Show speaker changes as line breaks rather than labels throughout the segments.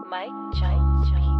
Mike Jones Beatz.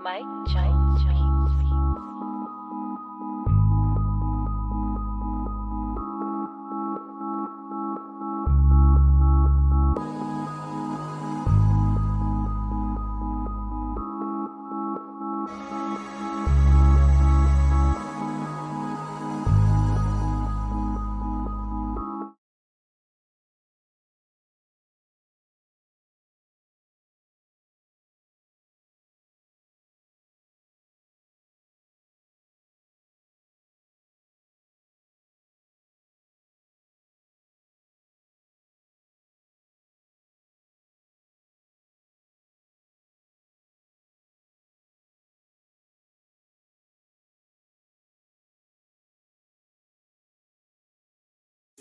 Mike Jones Beatz.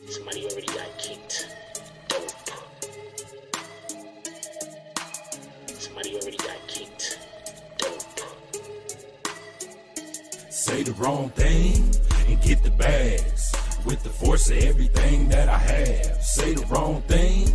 Somebody already got kicked. Dope. Somebody already got kicked. Dope.
Say the wrong thing and get the bags. With the force of everything that I have. Say the wrong thing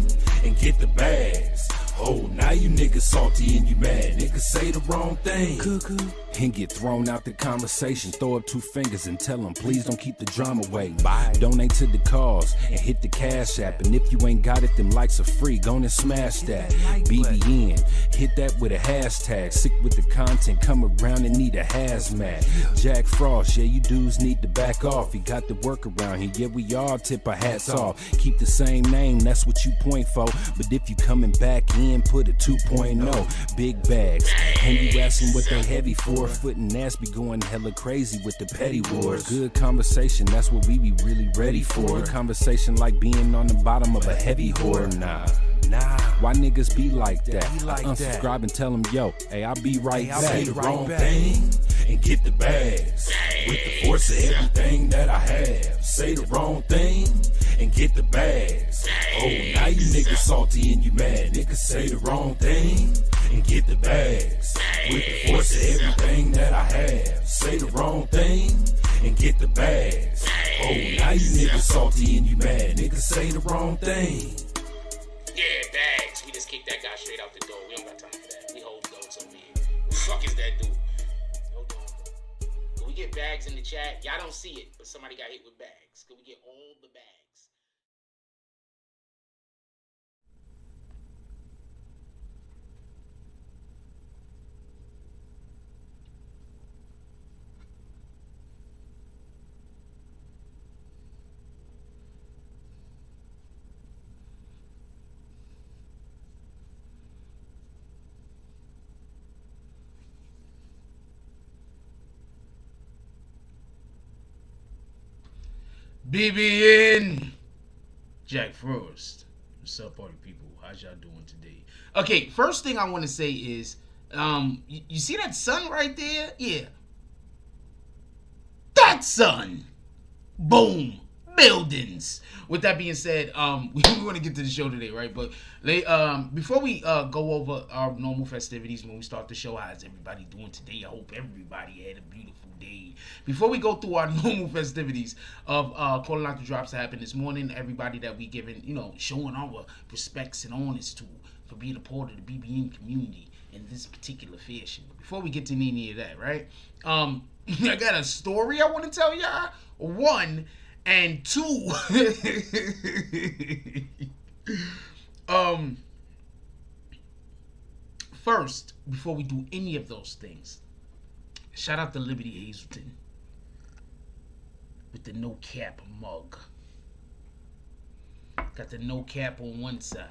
and get the bags. Oh, now you niggas salty and you mad. Niggas say the wrong thing. Cuckoo. And get thrown out the conversation. Throw up 2 fingers and tell them, please don't keep the drama waiting. Bye. Donate to the cause and hit the cash app. And if you ain't got it, them likes are free. Go and smash that. BBN. Hit that with a hashtag. Sick with the content. Come around and need a hazmat. Jack Frost. Yeah, you dudes need to back off. You got the work around here. Yeah, we all tip our hats off. Keep the same name. That's what you point for. But if you coming back in, put a 2.0. Big bags. And you asking what they heavy for. Foot and ass be going hella crazy with the petty wars. Good conversation, that's what we be really ready for. A conversation like being on the bottom of a heavy whore. Nah. Why niggas be like that? Unsubscribe and tell them, yo, hey, I'll be right back. Say the wrong thing and get the bags. With the force of everything that I have. Say the wrong thing and get the bags. Oh, now you niggas salty and you mad. Niggas say the wrong thing and get the bags. With the force of everything that I have. Say the wrong thing and get the bags. Oh, now you niggas salty and you mad. Niggas say the wrong thing.
Yeah, bags. We just kicked that guy straight out the door. We don't got time for that. We hold notes over here. Who the fuck is that dude? Hold on. Can we get bags in the chat? Y'all don't see it, but somebody got hit with bags. Can we get all the bags? BBN, Jack Frost. What's up, party people? How's y'all doing today? Okay, first thing I want to say is, you see that sun right there? Yeah, that sun. Boom. Buildings. With that being said, we want to get to the show today, right? But before we go over our normal festivities, when we start the show, how's everybody doing today? I hope everybody had a beautiful day. Before we go through our normal festivities of calling out the drops that happened this morning, everybody that we giving, showing our respects and honors to for being a part of the BBN community in this particular fashion. But before we get to any of that, right? I got a story I want to tell y'all. 1 and 2. First, before we do any of those things, shout out to Liberty Hazelton with the no cap mug. Got the no cap on one side,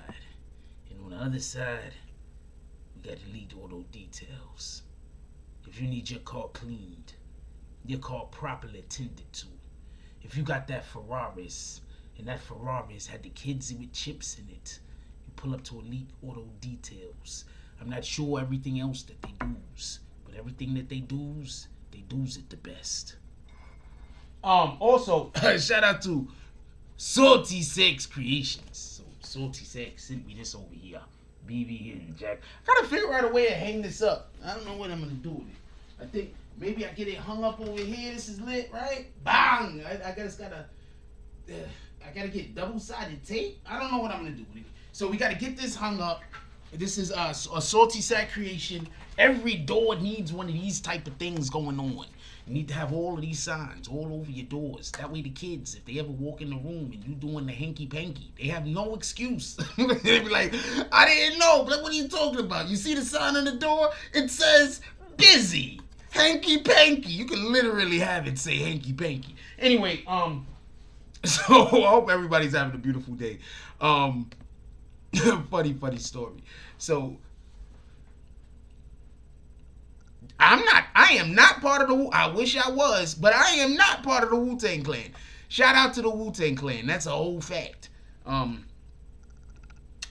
and on the other side, we got Elite Auto Details. If you need your car cleaned, your car properly tended to, if you got that Ferraris, and that Ferraris had the kids with chips in it, you pull up to Elite Auto Details. I'm not sure everything else that they do's, but everything that they do's it the best. Also, shout out to Salty Sex Creations. So Salty Sex sent me this over here. BB and Jack. I gotta figure out a way to hang this up. I don't know what I'm gonna do with it. I think maybe I get it hung up over here. This is lit, right? Bang! I gotta get double-sided tape. I don't know what I'm gonna do with it. So we gotta get this hung up. This is a Salty Sack creation. Every door needs one of these type of things going on. You need to have all of these signs all over your doors. That way the kids, if they ever walk in the room and you doing the hanky-panky, they have no excuse. They be like, I didn't know, but what are you talking about? You see the sign on the door? It says, busy. Hanky-panky. You can literally have it say hanky-panky. Anyway, so I hope everybody's having a beautiful day. Funny story. So, I am not part of the, I wish I was, but I am not part of the Wu-Tang Clan. Shout out to the Wu-Tang Clan. That's a whole fact.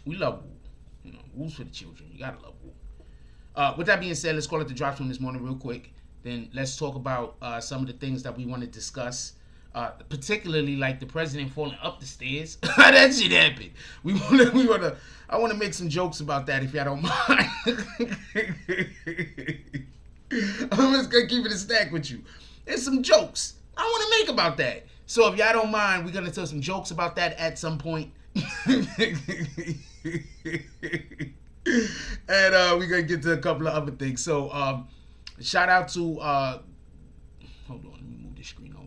We love Wu. Wu's for the children. You gotta love Wu. With that being said, let's call it the drops from this morning real quick. Then let's talk about some of the things that we want to discuss. Particularly like the president falling up the stairs. That shit happened. I want to make some jokes about that if y'all don't mind. I'm just gonna keep it a stack with you. There's some jokes I want to make about that. So if y'all don't mind, we're gonna tell some jokes about that at some point. And we're gonna get to a couple of other things. So shout out to hold on, let me move this screen over.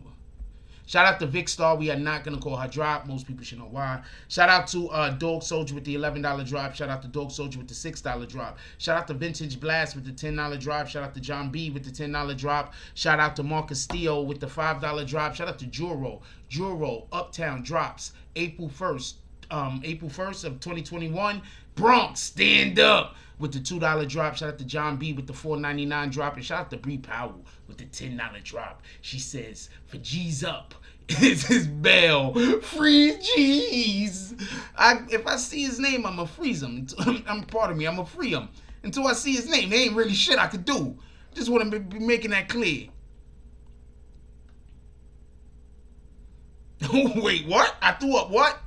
Shout out to Vic Star. We are not going to call her drop. Most people should know why. Shout out to Dog Soldier with the $11 drop. Shout out to Dog Soldier with the $6 drop. Shout out to Vintage Blast with the $10 drop. Shout out to John B with the $10 drop. Shout out to Marcus Steele with the $5 drop. Shout out to Juro Uptown drops April 1st. April 1st of 2021. Bronx, stand up with the $2 drop. Shout out to John B with the $4.99 drop. And shout out to Bree Powell with the $10 drop. She says, for G's up, it's his bail. Free G's. If I see his name, I'm going to freeze him. I'm part of me. I'm going to free him. Until I see his name, there ain't really shit I could do. Just want to be making that clear. Wait, what? I threw up what?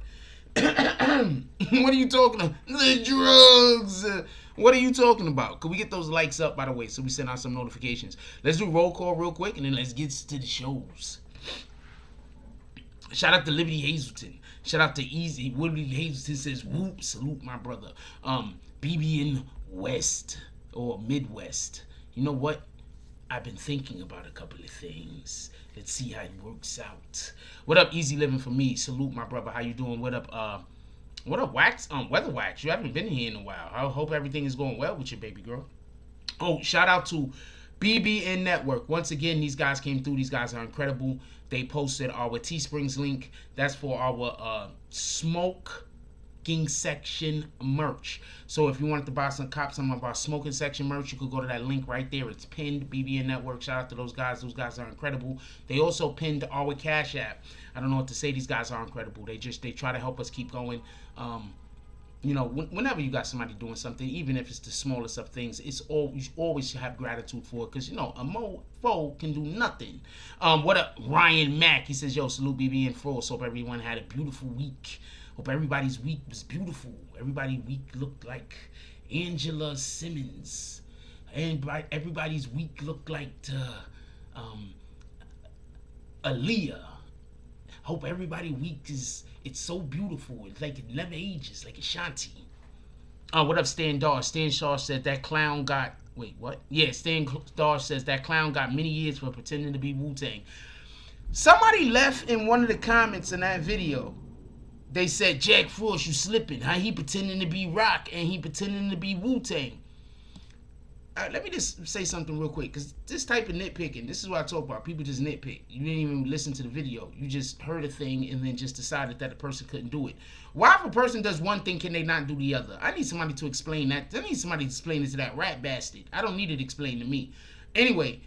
What are you talking about? The drugs. What are you talking about? Could we get those likes up, by the way, so we send out some notifications? Let's do roll call real quick, and then let's get to the shows. Shout out to Liberty Hazelton. Shout out to Easy. Liberty Hazelton says, whoop, salute my brother. BBN West, or Midwest. You know what? I've been thinking about a couple of things. Let's see how it works out. What up, Easy Living for me? Salute my brother. How you doing? What up, Wax? Weather Wax. You haven't been here in a while. I hope everything is going well with your baby girl. Oh, shout out to BBN Network. Once again, these guys came through. These guys are incredible. They posted our Teesprings link. That's for our smoking section merch. So if you wanted to buy some of our smoking section merch, you could go to that link right there. It's pinned, BBN Network. Shout out to those guys. Those guys are incredible. They also pinned our Cash App. I don't know what to say. These guys are incredible. They try to help us keep going. You know, whenever you got somebody doing something, even if it's the smallest of things, you always have gratitude for it, because, you know, a mofo can do nothing. What up, Ryan Mack? He says, yo, salute BB and Frost. Hope everyone had a beautiful week. Hope everybody's week was beautiful. Everybody's week looked like Angela Simmons. And everybody's week looked like Aaliyah. Hope everybody's week it's so beautiful. It's like it never ages, like Ashanti. What up, Stan Dar? Stan Shaw said that clown got... Wait, what? Yeah, Stan Dar says that clown got many years for pretending to be Wu-Tang. Somebody left in one of the comments in that video. They said, Jack Frost, you slipping. How he pretending to be Rock and he pretending to be Wu-Tang. Let me just say something real quick, because this type of nitpicking, this is what I talk about. People just nitpick. You didn't even listen to the video. You just heard a thing and then just decided that the person couldn't do it. Why, if a person does one thing, can they not do the other? I need somebody to explain that. I need somebody to explain it to that rat bastard. I don't need it explained to me. Anyway,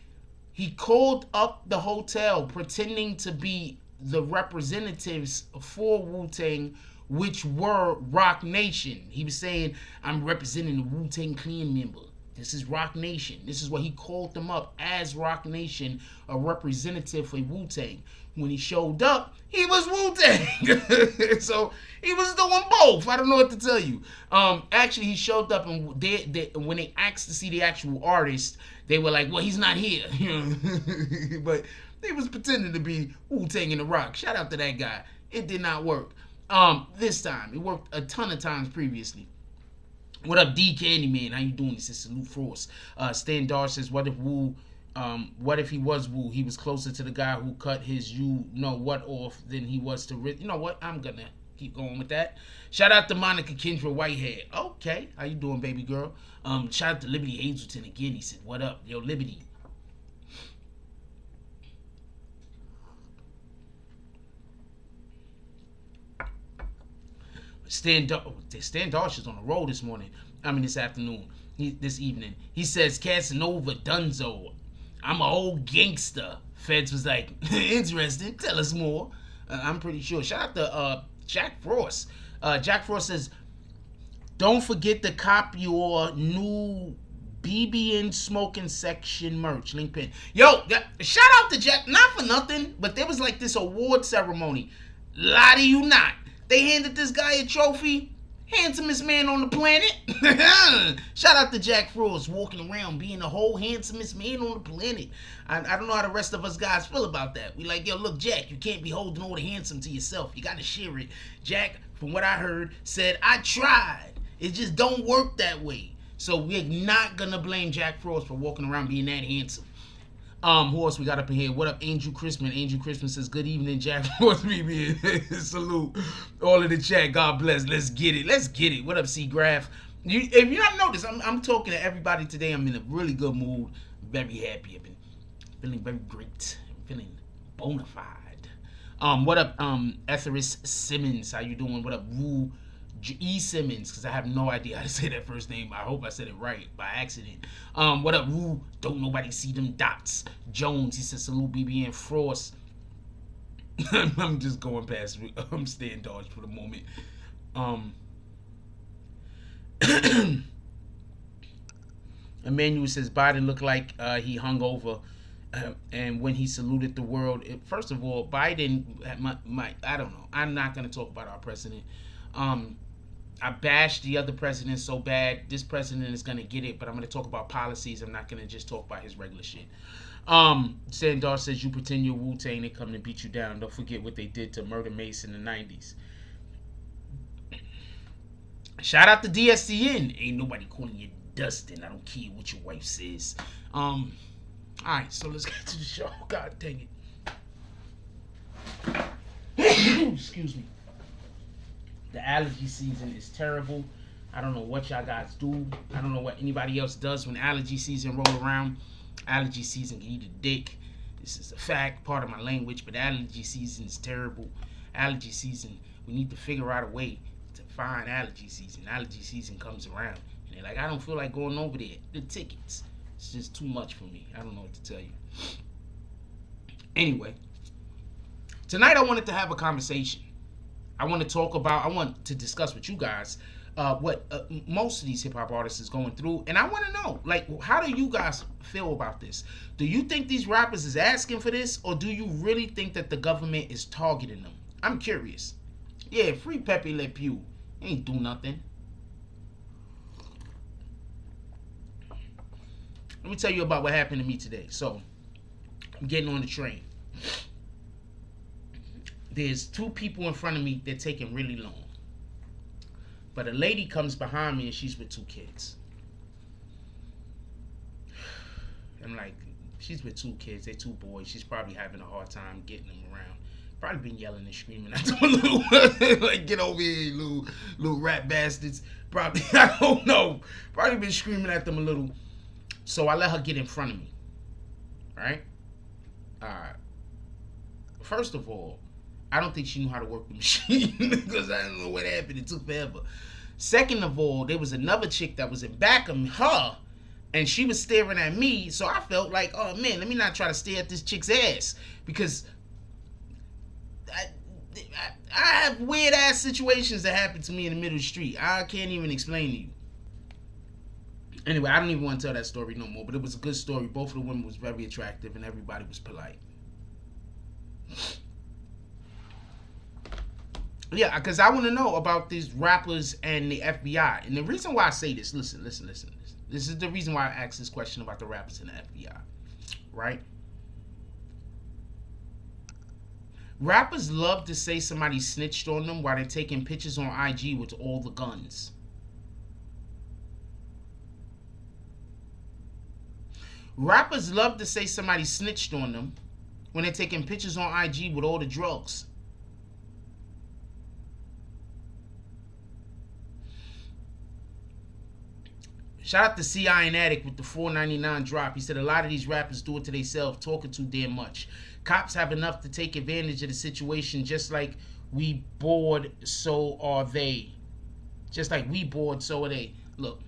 he called up the hotel pretending to be the representatives for Wu-Tang, which were Rock Nation. He was saying, I'm representing the Wu-Tang Clan member. This is Rock Nation. This is what he called them up as, Rock Nation, a representative for Wu-Tang. When he showed up, he was Wu-Tang. So he was doing both. I don't know what to tell you. Actually, he showed up, and when they asked to see the actual artist, they were like, well, he's not here. But they was pretending to be Wu-Tang and the Rock. Shout out to that guy. It did not work. This time. It worked a ton of times previously. What up, D Candyman? How you doing? He says, salute Frost. Stan Dar says, what if he was Wu? He was closer to the guy who cut his you-know-what off than he was to... You know what? I'm gonna keep going with that. Shout out to Monica Kendra Whitehead. Okay. How you doing, baby girl? Shout out to Liberty Hazelton again. He said, what up? Yo, Liberty. Stan Darsh is on the road this afternoon. This evening. He says, Casanova Dunzo. I'm an old gangster. Feds was like, interesting. Tell us more. I'm pretty sure. Shout out to Jack Frost. Jack Frost says, don't forget to cop your new BBN smoking section merch. Link pin. Yo, shout out to Jack. Not for nothing, but there was like this award ceremony. Lie to you not. They handed this guy a trophy. Handsomest man on the planet. Shout out to Jack Frost, walking around being the whole handsomest man on the planet. I don't know how the rest of us guys feel about that. We like, yo, look, Jack, you can't be holding all the handsome to yourself. You got to share it. Jack, from what I heard, said, I tried. It just don't work that way. So we're not gonna blame Jack Frost for walking around being that handsome. Who else we got up in here? What up, Angel Christmas? Angel Christmas says, good evening, Jack Frost. Salute all of the chat. God bless. Let's get it. Let's get it. What up, C Graph? If you not noticed, I'm talking to everybody today. I'm in a really good mood. Very happy. I've been feeling very great. I'm feeling bona fide. What up, Etheris Simmons? How you doing? What up, Woo E. Simmons? Because I have no idea how to say that first name. I hope I said it right by accident. What up, Woo? Don't nobody see them dots. Jones, he says, salute BBN Frost. I'm just going past. I'm staying dodged for the moment. Emmanuel says Biden looked like he hung over, and when he saluted the world, first of all, Biden, I don't know. I'm not going to talk about our president. I bashed the other president so bad. This president is going to get it, but I'm going to talk about policies. I'm not going to just talk about his regular shit. Sandar says, you pretend you're Wu-Tang, they come to beat you down. Don't forget what they did to Murder Mace in the 90s. Shout out to DSCN. Ain't nobody calling you Dustin. I don't care what your wife says. Alright, so let's get to the show. God dang it. Excuse me. The allergy season is terrible. I don't know what y'all guys do. I don't know what anybody else does when allergy season roll around. Allergy season can eat a dick. This is a fact, part of my language, but allergy season is terrible. Allergy season, we need to figure out a way to find allergy season. Allergy season comes around, and they're like, I don't feel like going over there. The tickets. It's just too much for me. I don't know what to tell you. Anyway, tonight I wanted to have a conversation. I want to discuss with you guys what most of these hip-hop artists is going through. And I want to know, like, how do you guys feel about this? Do you think these rappers is asking for this? Or do you really think that the government is targeting them? I'm curious. Yeah, free Pepe Le Pew. Ain't do nothing. Let me tell you about what happened to me today. So, I'm getting on the train. There's two people in front of me. They're taking really long. But a lady comes behind me and she's with two kids. I'm like, she's with two kids. They're two boys. She's probably having a hard time getting them around. Probably been yelling and screaming at them a little. Like, get over here, little rat bastards. Probably, I don't know. Probably been screaming at them a little. So I let her get in front of me. Right? First of all, I don't think she knew how to work the machine because I don't know what happened. It took forever. Second of all, there was another chick that was in back of her, and she was staring at me. So I felt like, oh man, let me not try to stare at this chick's ass, because I have weird ass situations that happen to me in the middle of the street. I can't even explain to you. Anyway, I don't even want to tell that story no more, but it was a good story. Both of the women was very attractive and everybody was polite. Yeah, because I want to know about these rappers and the FBI. And the reason why I say this, listen. This is the reason why I asked this question about the rappers and the FBI. Right? Rappers love to say somebody snitched on them while they're taking pictures on IG with all the guns. Rappers love to say somebody snitched on them when they're taking pictures on IG with all the drugs. Shout out to CI and Addict with the $4.99 drop. He said a lot of these rappers do it to themselves, talking too damn much. Cops have enough to take advantage of the situation, just like we bored, so are they. Just like we bored, so are they. Look,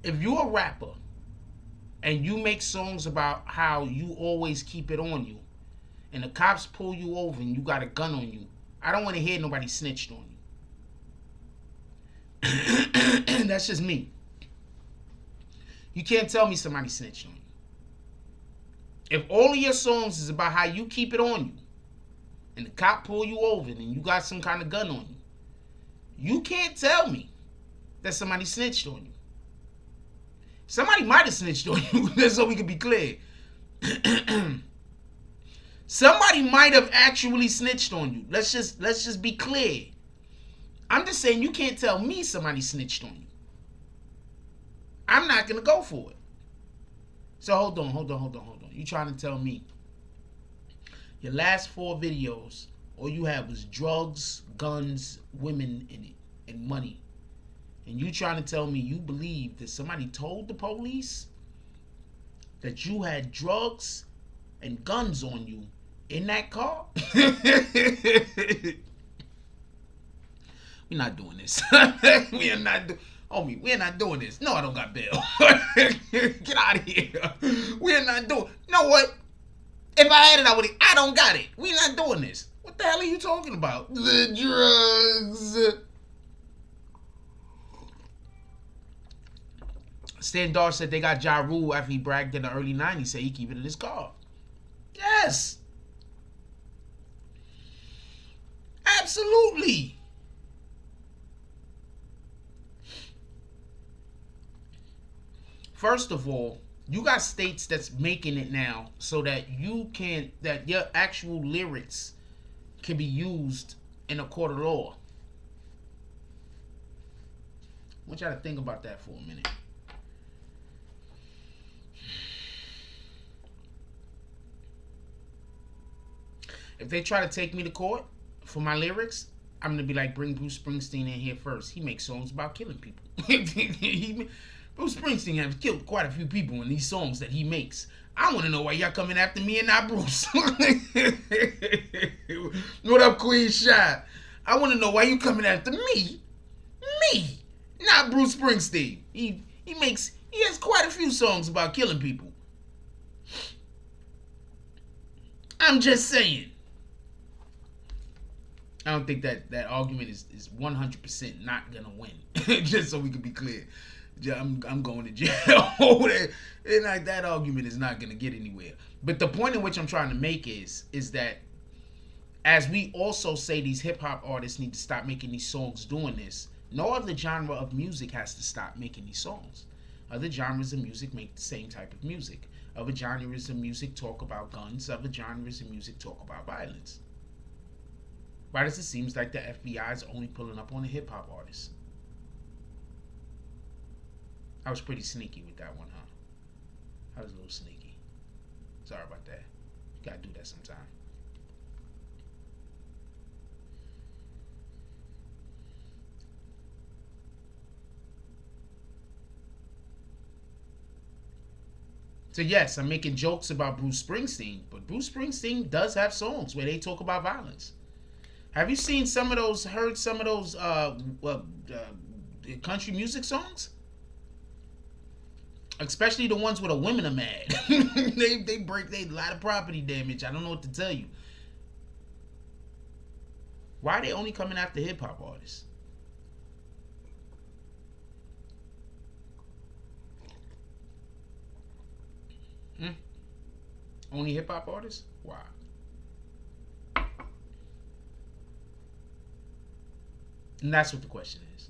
if you're a rapper and you make songs about how you always keep it on you, and the cops pull you over and you got a gun on you, I don't want to hear nobody snitched on you. That's just me. You can't tell me somebody snitched on you. If all of your songs is about how you keep it on you, and the cop pull you over and you got some kind of gun on you, you can't tell me that somebody snitched on you. Somebody might have snitched on you, just so we can be clear. Somebody might have actually snitched on you. Let's just be clear. I'm just saying you can't tell me somebody snitched on you. I'm not going to go for it. So hold on. You trying to tell me your last 4 videos, all you had was drugs, guns, women in it, and money. And you trying to tell me you believe that somebody told the police that you had drugs and guns on you in that car? We're not doing this. We are not doing. Homie, we're not doing this. No, I don't got bail. Get out of here. We're not doing. You know what? If I had it, I don't got it. We're not doing this. What the hell are you talking about? The drugs. Stan Dar said they got Ja Rule after he bragged in the early 90s. Said he keep it in his car. Yes. Absolutely. First of all, you got states that's making it now so that that your actual lyrics can be used in a court of law. I want y'all to think about that for a minute. If they try to take me to court for my lyrics, I'm going to be like, bring Bruce Springsteen in here first. He makes songs about killing people. Bruce Springsteen has killed quite a few people in these songs that he makes. I want to know why y'all coming after me and not Bruce. What up, Queen Shy? I want to know why you coming after me. Me, not Bruce Springsteen. He has quite a few songs about killing people. I'm just saying. I don't think that argument is 100% not gonna win. Just so we can be clear. I'm going to jail. And like, that argument is not going to get anywhere. But the point in which I'm trying to make is that as we also say these hip-hop artists need to stop making these songs doing this, no other genre of music has to stop making these songs. Other genres of music make the same type of music. Other genres of music talk about guns. Other genres of music talk about violence. Why does it seem like the FBI is only pulling up on the hip-hop artists? I was pretty sneaky with that one, huh? I was a little sneaky. Sorry about that. You gotta do that sometime. So yes, I'm making jokes about Bruce Springsteen, but Bruce Springsteen does have songs where they talk about violence. Have you seen heard some of those country music songs? Especially the ones where the women are mad. they break a lot of property damage. I don't know what to tell you. Why are they only coming after hip-hop artists? Only hip-hop artists? Why? And that's what the question is.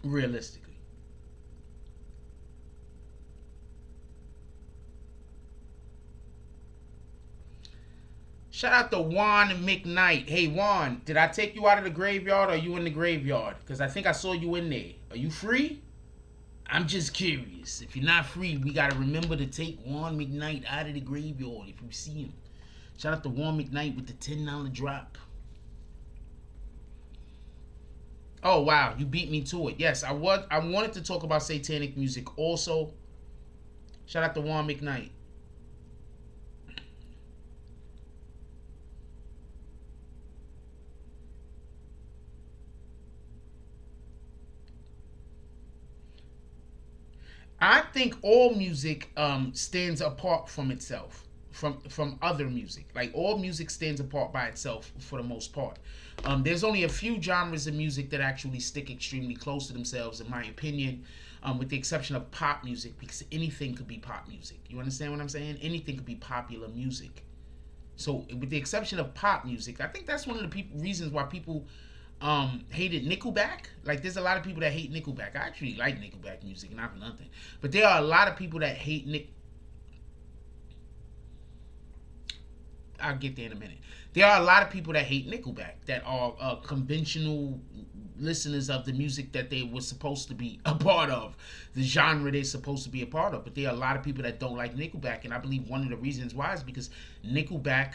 Realistically. Shout out to Juan McKnight. Hey Juan, did I take you out of the graveyard or are you in the graveyard? Because I think I saw you in there. Are you free? I'm just curious. If you're not free, we got to remember to take Juan McKnight out of the graveyard if you see him. Shout out to Juan McKnight with the $10 drop. Oh wow, you beat me to it. Yes, I wanted to talk about satanic music also. Shout out to Juan McKnight. I think all music stands apart from itself, from other music. Like all music stands apart by itself for the most part. There's only a few genres of music that actually stick extremely close to themselves, in my opinion, with the exception of pop music, because anything could be pop music. You understand what I'm saying? Anything could be popular music. So with the exception of pop music, I think that's one of the reasons why people hated Nickelback. Like, there's a lot of people that hate Nickelback. I actually like Nickelback music, not for nothing. But there are a lot of people that hate I'll get there in a minute. There are a lot of people that hate Nickelback that are conventional listeners of the music that they were supposed to be a part of, the genre they're supposed to be a part of. But there are a lot of people that don't like Nickelback, and I believe one of the reasons why is because Nickelback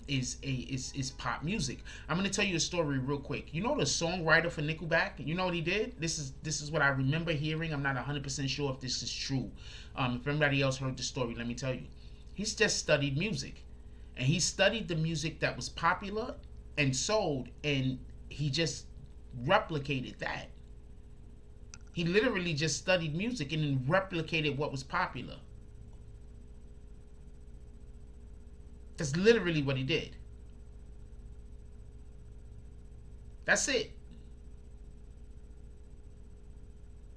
is pop music. I'm gonna tell you a story real quick. You know the songwriter for Nickelback? You know what he did? This is what I remember hearing. I'm not 100% sure if this is true. If anybody else heard the story, let me tell you. He's just studied music. And he studied the music that was popular and sold, and he just replicated that. He literally just studied music and then replicated what was popular. That's literally what he did. That's it.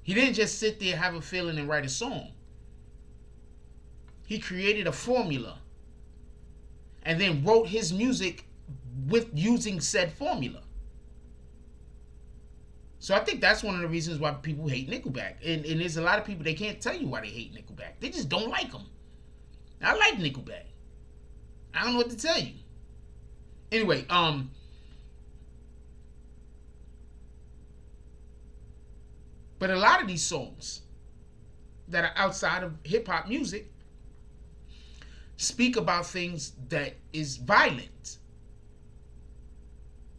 He didn't just sit there, have a feeling, and write a song. He created a formula and then wrote his music with using said formula. So I think that's one of the reasons why people hate Nickelback. And there's a lot of people, they can't tell you why they hate Nickelback. They just don't like them. I like Nickelback. I don't know what to tell you. Anyway, but a lot of these songs that are outside of hip-hop music speak about things that is violent.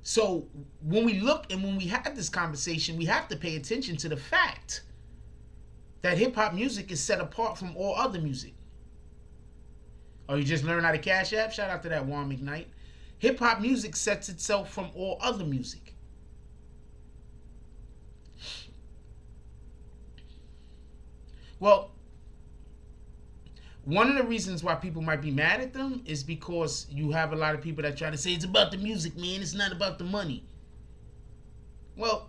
So when we look and when we have this conversation, we have to pay attention to the fact that hip-hop music is set apart from all other music. Oh, you just learned how to Cash App? Shout out to that Warren McKnight. Hip-hop music sets itself from all other music. Well, one of the reasons why people might be mad at them is because you have a lot of people that try to say it's about the music, man. It's not about the money. Well,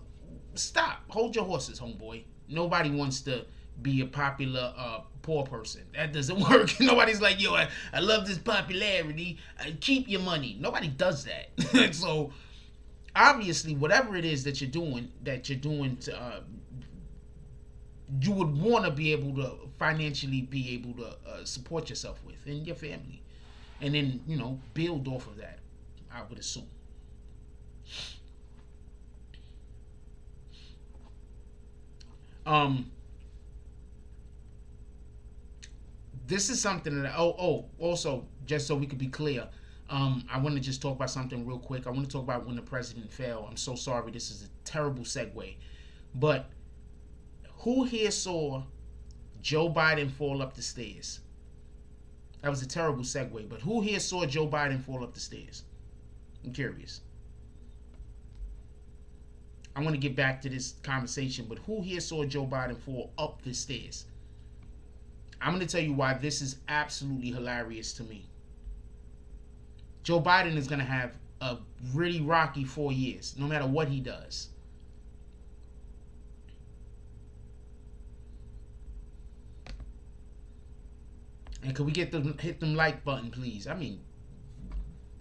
stop. Hold your horses, homeboy. Nobody wants to be a popular poor person. That doesn't work. Nobody's like, yo, I love this popularity. Keep your money. Nobody does that. So obviously, whatever it is that you're doing to you would want to be able to financially be able to support yourself with and your family, and then build off of that, I would assume. This is something that also, just so we could be clear, I want to just talk about something real quick. I want to talk about when the president fell. I'm so sorry, this is a terrible segue, but who here saw Joe Biden fall up the stairs? That was a terrible segue, but who here saw Joe Biden fall up the stairs? I'm curious. I want to get back to this conversation, but who here saw Joe Biden fall up the stairs? I'm going to tell you why this is absolutely hilarious to me. Joe Biden is going to have a really rocky 4 years, no matter what he does. And could we hit them like button, please? I mean,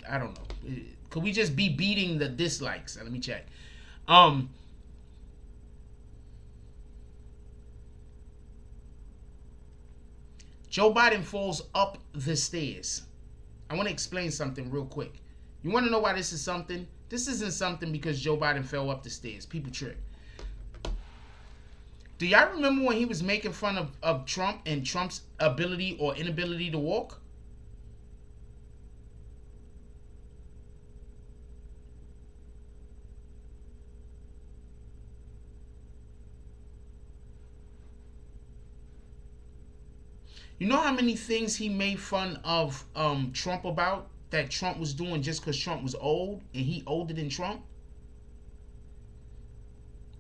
I don't know. Could we just be beating the dislikes? Let me check. Joe Biden falls up the stairs. I want to explain something real quick. You want to know why this is something? This isn't something because Joe Biden fell up the stairs. People trip. Do y'all remember when he was making fun of Trump and Trump's ability or inability to walk? You know how many things he made fun of Trump about that Trump was doing just because Trump was old and he older than Trump?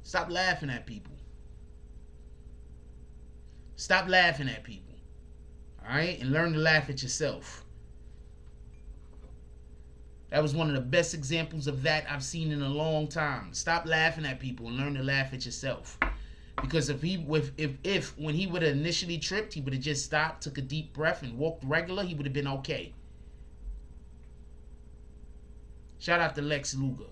Stop laughing at people. Stop laughing at people. Alright? And learn to laugh at yourself. That was one of the best examples of that I've seen in a long time. Stop laughing at people and learn to laugh at yourself. Because if when he would have initially tripped, he would have just stopped, took a deep breath, and walked regular, he would have been okay. Shout out to Lex Luger.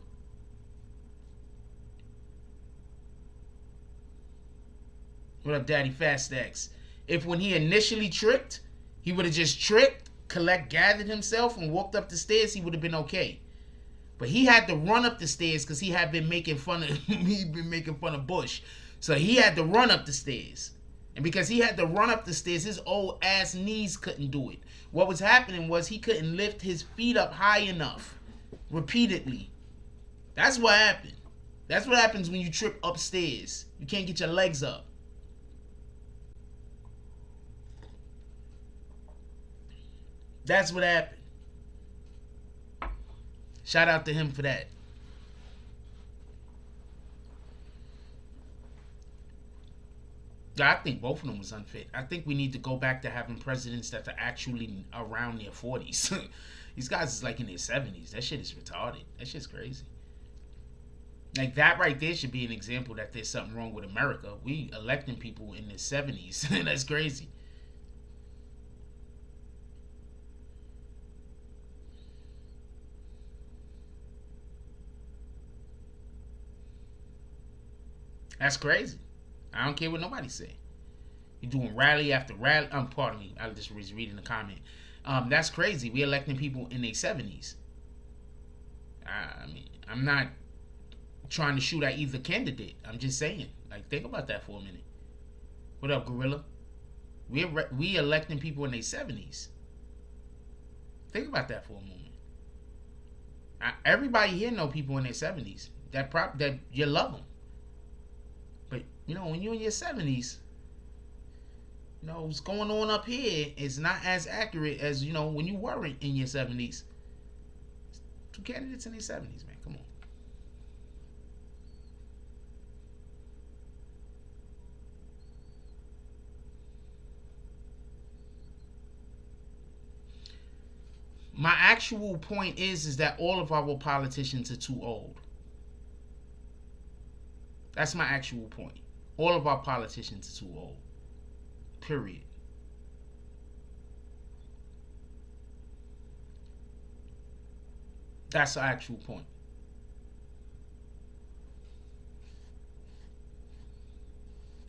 What up, Daddy Fast Stacks? If when he initially tripped, he would have just tripped, gathered himself, and walked up the stairs, he would have been okay. But he had to run up the stairs because he had been making fun of Bush. So he had to run up the stairs. And because he had to run up the stairs, his old ass knees couldn't do it. What was happening was he couldn't lift his feet up high enough repeatedly. That's what happened. That's what happens when you trip upstairs. You can't get your legs up. That's what happened. Shout out to him for that. I think both of them was unfit. I think we need to go back to having presidents that are actually around their 40s. These guys is like in their 70s. That shit is retarded. That shit's crazy. Like that right there should be an example that there's something wrong with America. We electing people in their 70s. That's crazy. That's crazy. I don't care what nobody say. You're doing rally after rally. Pardon me. I just was reading the comment. That's crazy. We electing people in their 70s. I mean, I'm not trying to shoot at either candidate. I'm just saying. Like, think about that for a minute. What up, Gorilla? We electing people in their 70s. Think about that for a moment. Everybody here know people in their 70s. That you love them. But, you know, when you're in your 70s, you know, what's going on up here is not as accurate as, you know, when you weren't in your 70s. Two candidates in their 70s, man. Come on. My actual point is that all of our politicians are too old. That's my actual point. All of our politicians are too old. Period. That's the actual point.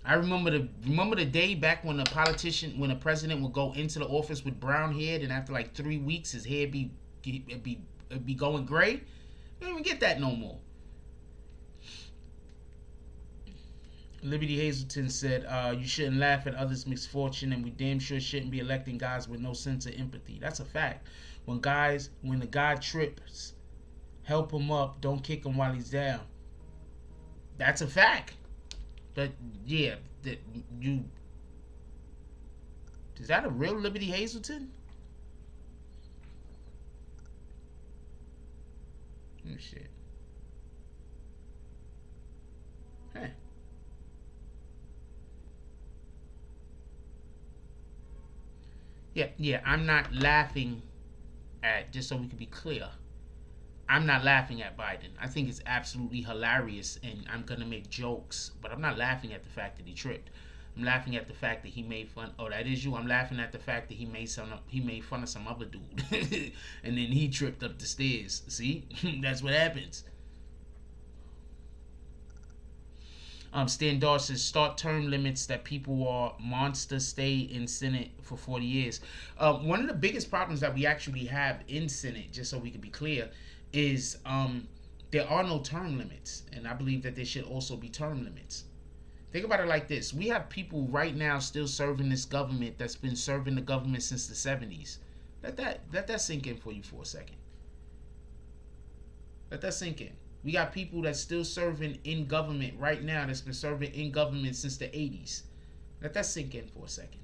I remember the day back when when a president would go into the office with brown hair, and after like 3 weeks his hair be going gray. You don't even get that no more. Liberty Hazelton said, you shouldn't laugh at others' misfortune, and we damn sure shouldn't be electing guys with no sense of empathy. That's a fact. When the guy trips, help him up, don't kick him while he's down. That's a fact. But yeah, is that a real Liberty Hazelton? Oh shit. Huh. Yeah, I'm not laughing at, just so we can be clear, I'm not laughing at Biden. I think it's absolutely hilarious, and I'm going to make jokes, but I'm not laughing at the fact that he tripped. I'm laughing at the fact that he made fun. Oh, that is you? I'm laughing at the fact that he made fun of some other dude, and then he tripped up the stairs. See? That's what happens. Stan Dar says, start term limits that people are monsters, stay in Senate for 40 years. One of the biggest problems that we actually have in Senate, just so we can be clear, is there are no term limits. And I believe that there should also be term limits. Think about it like this. We have people right now still serving this government that's been serving the government since the 70s. Let that sink in for you for a second. Let that sink in. We got people that's still serving in government right now that's been serving in government since the 80s. Let that sink in for a second.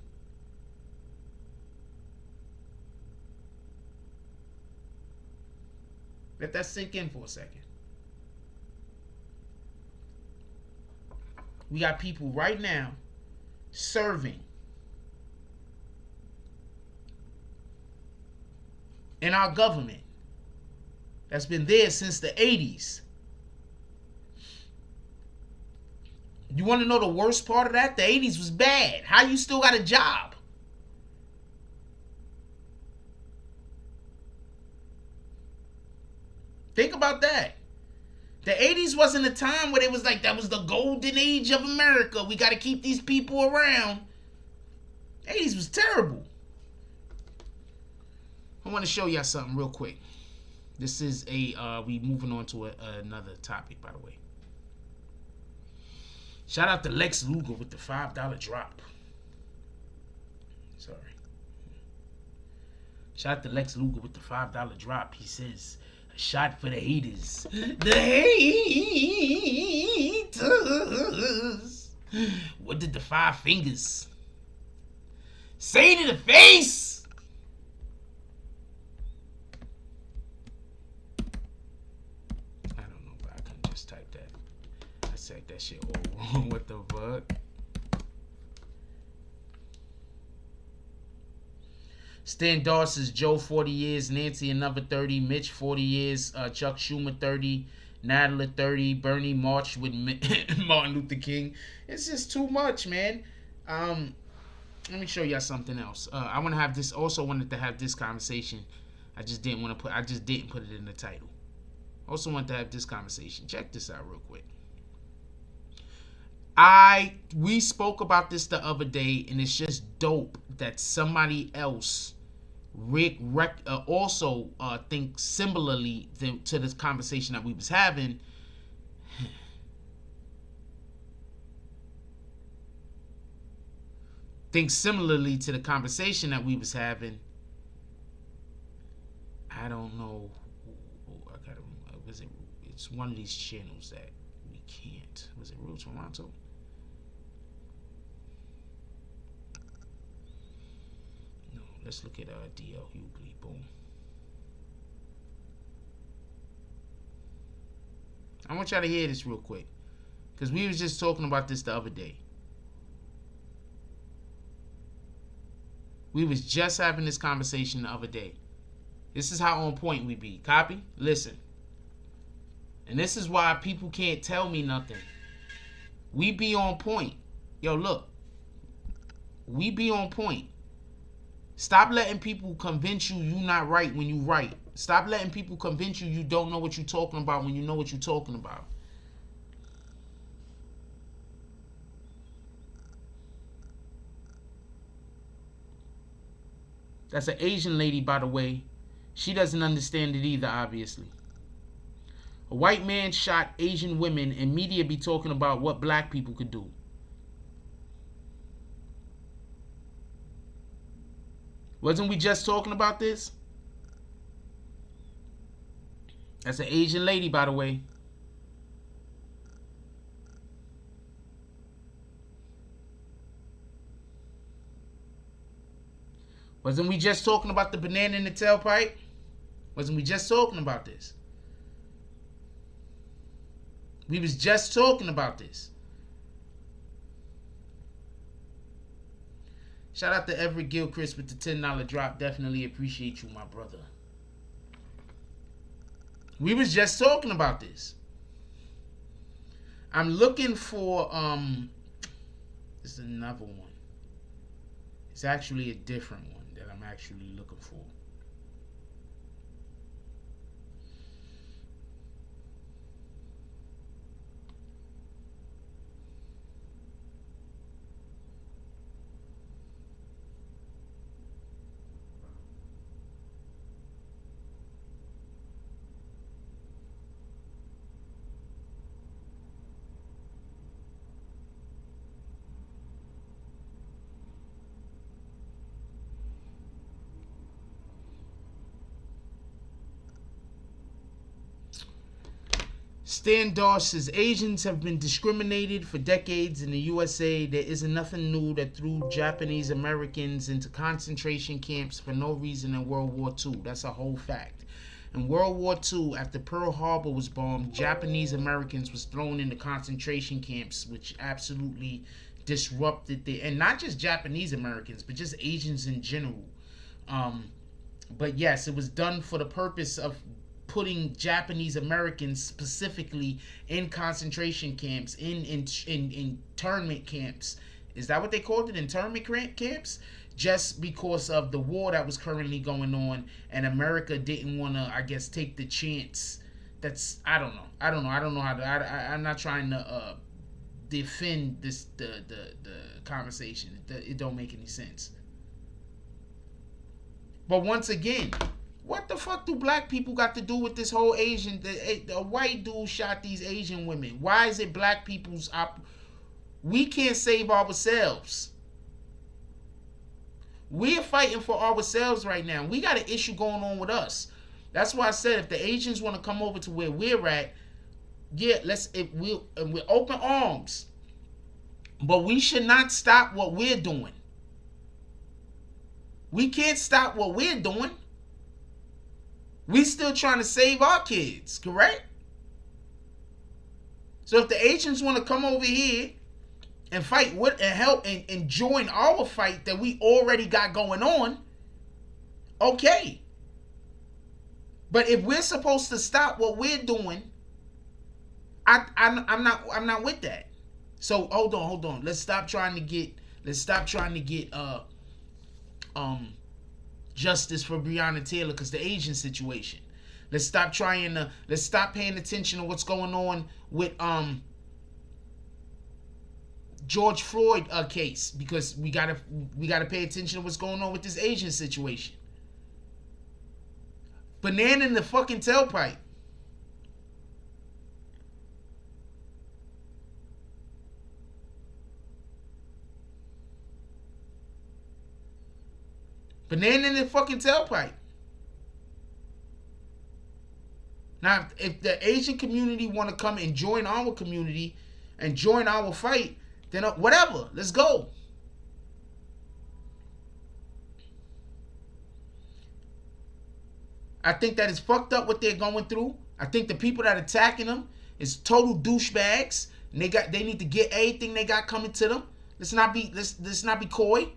Let that sink in for a second. We got people right now serving in our government that's been there since the 80s. You want to know the worst part of that? The 80s was bad. How you still got a job? Think about that. The 80s wasn't a time where it was like that was the golden age of America. We got to keep these people around. 80s was terrible. I want to show y'all something real quick. This is we moving on to another topic, by the way. Shout out to Lex Luger with the $5 drop. Sorry. Shout out to Lex Luger with the $5 drop. He says, a shot for the haters. The haters. What did the 5 fingers say to the face? I don't know, but I couldn't just type that. I said that shit all wrong. What the fuck? Stan Dawson's Joe 40 years, Nancy another 30, Mitch 40 years, Chuck Schumer 30, Nadler 30, Bernie marched with Martin Luther King. It's just too much, man. Let me show y'all something else. I want to have this. Also wanted to have this conversation. I just didn't put it in the title. Also want to have this conversation. Check this out real quick. We spoke about this the other day, and it's just dope that somebody else also thinks similarly to this conversation that we was having. Thinks similarly to the conversation that we was having. I don't know. It's one of these channels that we can't. Was it Real Toronto? No, let's look at DL Hughley. Boom. I want y'all to hear this real quick, because we was just talking about this the other day. We was just having this conversation the other day. This is how on point we be. Copy? Listen. And this is why people can't tell me nothing. We be on point. Yo, look. We be on point. Stop letting people convince you not right when you right. Stop letting people convince you don't know what you're talking about when you know what you're talking about. That's an Asian lady, by the way. She doesn't understand it either, obviously. A white man shot Asian women, and media be talking about what black people could do. Wasn't we just talking about this? That's an Asian lady, by the way. Wasn't we just talking about the banana in the tailpipe? Wasn't we just talking about this? We was just talking about this. Shout out to Everett Gilchrist with the $10 drop. Definitely appreciate you, my brother. We was just talking about this. I'm looking for this is another one. It's actually a different one that I'm actually looking for. Stan Doss says Asians have been discriminated for decades in the USA. There isn't nothing new that threw Japanese Americans into concentration camps for no reason in World War II. That's a whole fact. In World War II, after Pearl Harbor was bombed, Japanese Americans was thrown into concentration camps, which absolutely disrupted and not just Japanese Americans, but just Asians in general. But yes, it was done for the purpose of putting Japanese Americans specifically in concentration camps, in internment camps. Is that what they called it? Internment camps? Just because of the war that was currently going on, and America didn't want to, I guess, take the chance that's I don't know. I don't know how to. I'm not trying to defend the conversation. It don't make any sense. But once again, what the fuck do black people got to do with this whole Asian? The white dude shot these Asian women. Why is it black people's we can't save ourselves. We're fighting for ourselves right now. We got an issue going on with us. That's why I said if the Asians want to come over to where we're at, yeah, we're open arms. But we should not stop what we're doing. We can't stop what we're doing. We still trying to save our kids, correct? So if the Asians want to come over here and fight with and help and join our fight that we already got going on, okay. But if we're supposed to stop what we're doing, I'm not with that. So hold on. Let's stop trying to get justice for Breonna Taylor because the Asian situation. Let's stop paying attention to what's going on with George Floyd case because we gotta pay attention to what's going on with this Asian situation. Banana in the fucking tailpipe. Banana in the fucking tailpipe. Now, if the Asian community want to come and join our community and join our fight, then whatever, let's go. I think that is fucked up what they're going through. I think the people that are attacking them is total douchebags, and they need to get everything they got coming to them. Let's not be coy.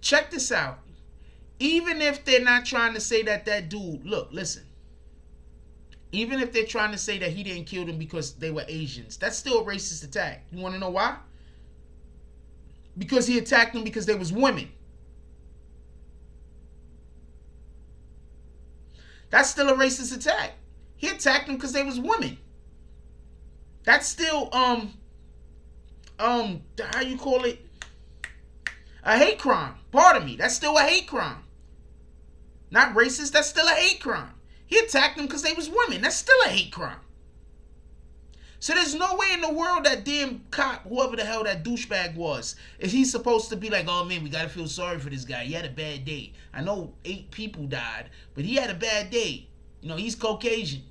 Check this out. Even if they're not trying to say that dude, listen. Even if they're trying to say that he didn't kill them because they were Asians, that's still a racist attack. You want to know why? Because he attacked them because they was women. That's still a racist attack. He attacked them because they was women. That's still how you call it? A hate crime. Pardon me. That's still a hate crime. Not racist. That's still a hate crime. He attacked them because they was women. That's still a hate crime. So there's no way in the world that damn cop, whoever the hell that douchebag was, is he supposed to be like, oh man, we gotta feel sorry for this guy. He had a bad day. I know 8 people died, but he had a bad day. You know, he's Caucasian.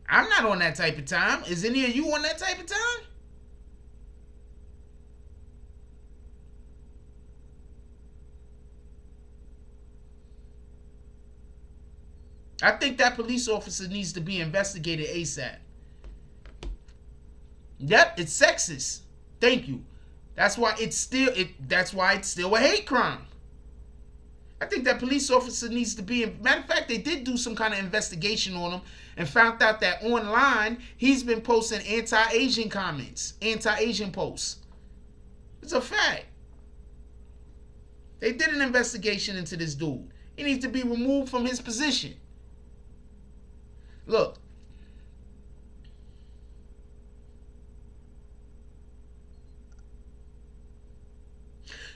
I'm not on that type of time. Is any of you on that type of time? I think that police officer needs to be investigated ASAP. Yep, it's sexist. Thank you. That's why it's still a hate crime. I think that police officer needs to be. Matter of fact, they did do some kind of investigation on him and found out that online he's been posting anti-Asian comments, anti-Asian posts. It's a fact. They did an investigation into this dude. He needs to be removed from his position. Look.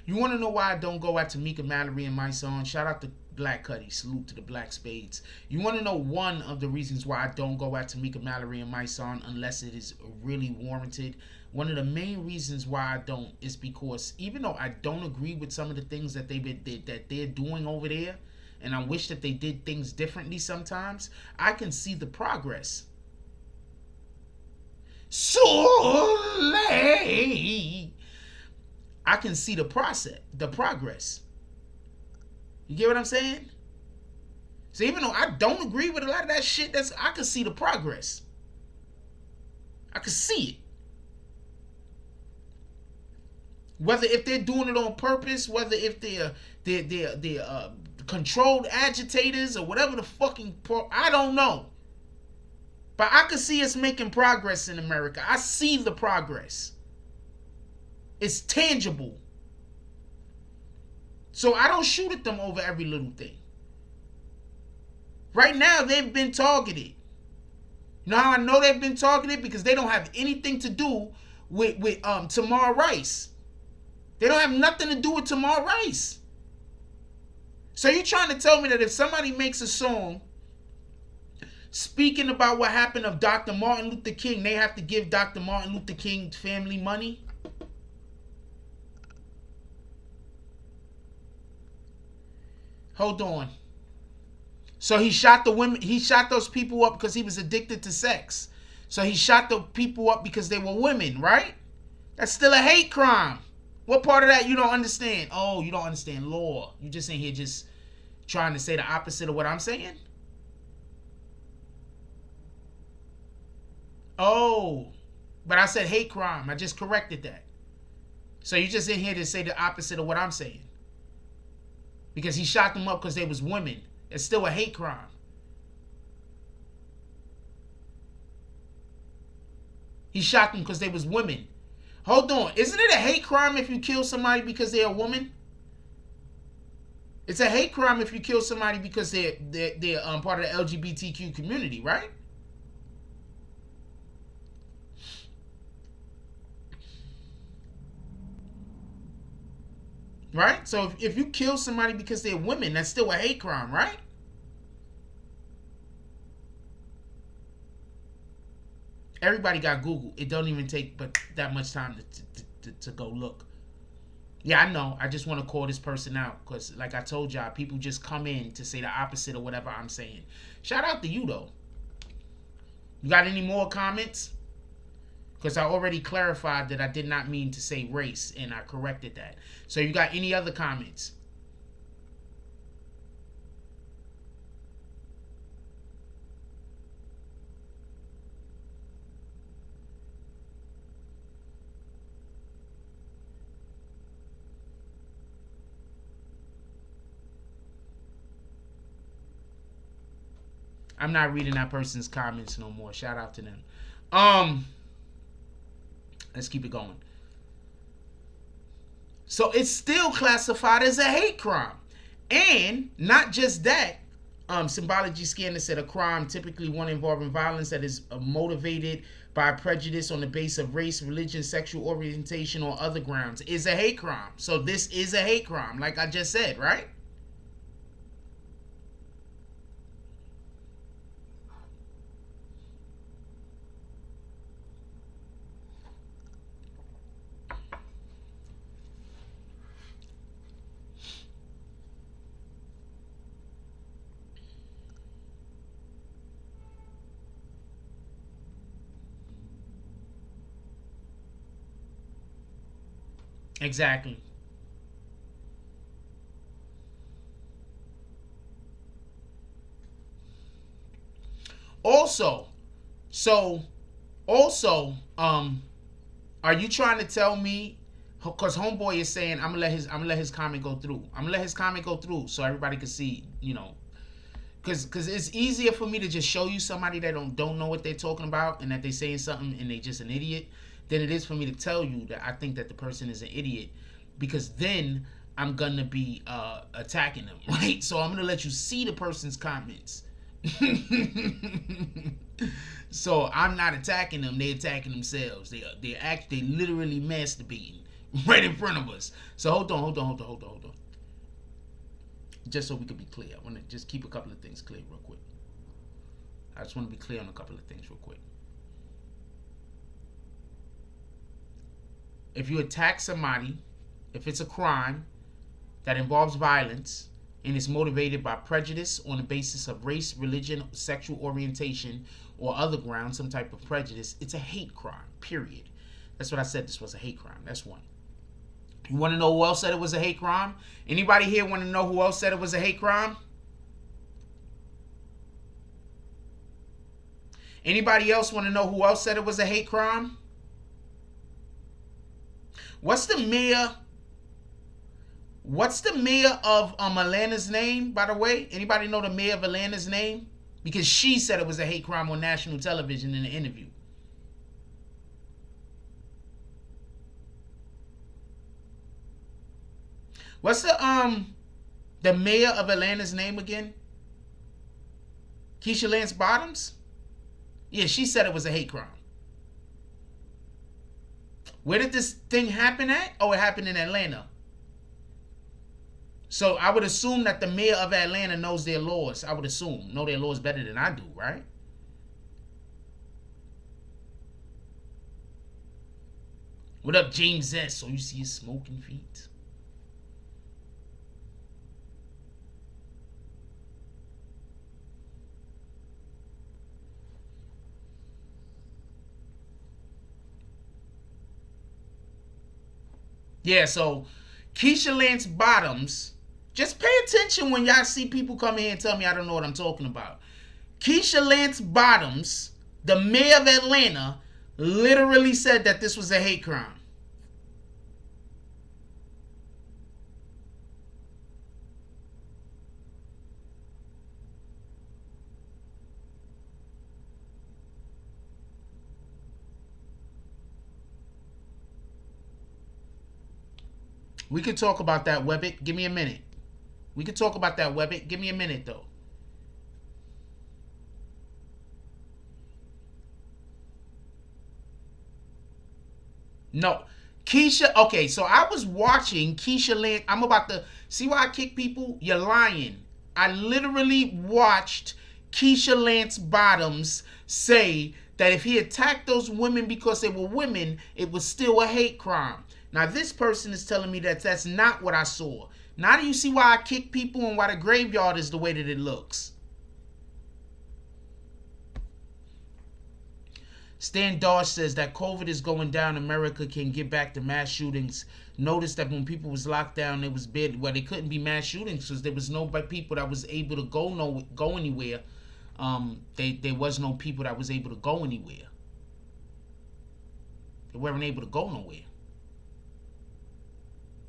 You want to know why I don't go at Tamika Mallory and my son? Shout out to Black Cuddy. Salute to the Black Spades. You want to know one of the reasons why I don't go at Tamika Mallory and my son unless it is really warranted? One of the main reasons why I don't is because even though I don't agree with some of the things that they're doing over there, and I wish that they did things differently sometimes, I can see the progress. Soleil. I can see the progress. You get what I'm saying? So even though I don't agree with a lot of that shit, I can see the progress. I can see it. Whether if they're doing it on purpose, whether if they're controlled agitators or whatever the fucking, I don't know. But I can see us making progress in America. I see the progress. It's tangible. So I don't shoot at them over every little thing. Right now, they've been targeted. You know how I know they've been targeted? Because they don't have anything to do with Tamar Rice. They don't have nothing to do with Tamar Rice. So you're trying to tell me that if somebody makes a song speaking about what happened of Dr. Martin Luther King, they have to give Dr. Martin Luther King's family money? Hold on. So he shot the women, he shot those people up because he was addicted to sex. So he shot the people up because they were women, right? That's still a hate crime. What part of that you don't understand? Oh, you don't understand law. You just in here just trying to say the opposite of what I'm saying? Oh, but I said hate crime. I just corrected that. So you just in here to say the opposite of what I'm saying. Because he shot them up because they was women. It's still a hate crime. He shot them because they was women. Hold on. Isn't it a hate crime if you kill somebody because they're a woman? It's a hate crime if you kill somebody because they're part of the LGBTQ community, right? Right? So if you kill somebody because they're women, that's still a hate crime, right? Everybody got Google. It don't even take but that much time to go look. Yeah, I know. I just want to call this person out because, like I told y'all, people just come in to say the opposite of whatever I'm saying. Shout out to you, though. You got any more comments? Because I already clarified that I did not mean to say race, and I corrected that. So you got any other comments? I'm not reading that person's comments no more. Shout out to them. Let's keep it going. So it's still classified as a hate crime. And not just that, Symbology Scanner said a crime, typically one involving violence that is motivated by prejudice on the basis of race, religion, sexual orientation, or other grounds, is a hate crime. So this is a hate crime, like I just said, right? Exactly. Also, are you trying to tell me? Because homeboy is saying I'm gonna let his comment go through. I'm gonna let his comment go through so everybody can see. You know, because it's easier for me to just show you somebody that don't know what they're talking about and that they're saying something and they just an idiot than it is for me to tell you that I think that the person is an idiot, because then I'm gonna be attacking them, right? So I'm gonna let you see the person's comments. So I'm not attacking them; they're attacking themselves. They literally masturbating right in front of us. So hold on. Just so we can be clear, I want to just keep a couple of things clear real quick. I just want to be clear on a couple of things real quick. If you attack somebody, if it's a crime that involves violence and is motivated by prejudice on the basis of race, religion, sexual orientation, or other grounds, some type of prejudice, it's a hate crime, period. That's what I said, this was a hate crime. That's one. You want to know who else said it was a hate crime? Anybody here want to know who else said it was a hate crime? Anybody else want to know who else said it was a hate crime? What's the mayor of Atlanta's name, by the way? Anybody know the mayor of Atlanta's name? Because she said it was a hate crime on national television in an interview. What's the mayor of Atlanta's name again? Keisha Lance Bottoms? Yeah, she said it was a hate crime. Where did this thing happen at? Oh, it happened in Atlanta. So I would assume that the mayor of Atlanta knows their laws. I would assume. Know their laws better than I do, right? What up, James S? So you see his smoking feet? Yeah, so Keisha Lance Bottoms, just pay attention when y'all see people come here and tell me I don't know what I'm talking about. Keisha Lance Bottoms, the mayor of Atlanta, literally said that this was a hate crime. We could talk about that, Webbit. Give me a minute. We could talk about that, Webbit. Give me a minute, though. No. Keisha, okay, so I was watching Keisha Lance. I'm about to, see why I kick people? You're lying. I literally watched Keisha Lance Bottoms say that if he attacked those women because they were women, it was still a hate crime. Now, this person is telling me that that's not what I saw. Now do you see why I kick people and why the graveyard is the way that it looks? Stan Dodge says that COVID is going down. America can get back to mass shootings. Notice that when people was locked down, it was bad. Well, they couldn't be mass shootings because there was no people that was able to go anywhere. There was no people that was able to go anywhere. They weren't able to go nowhere.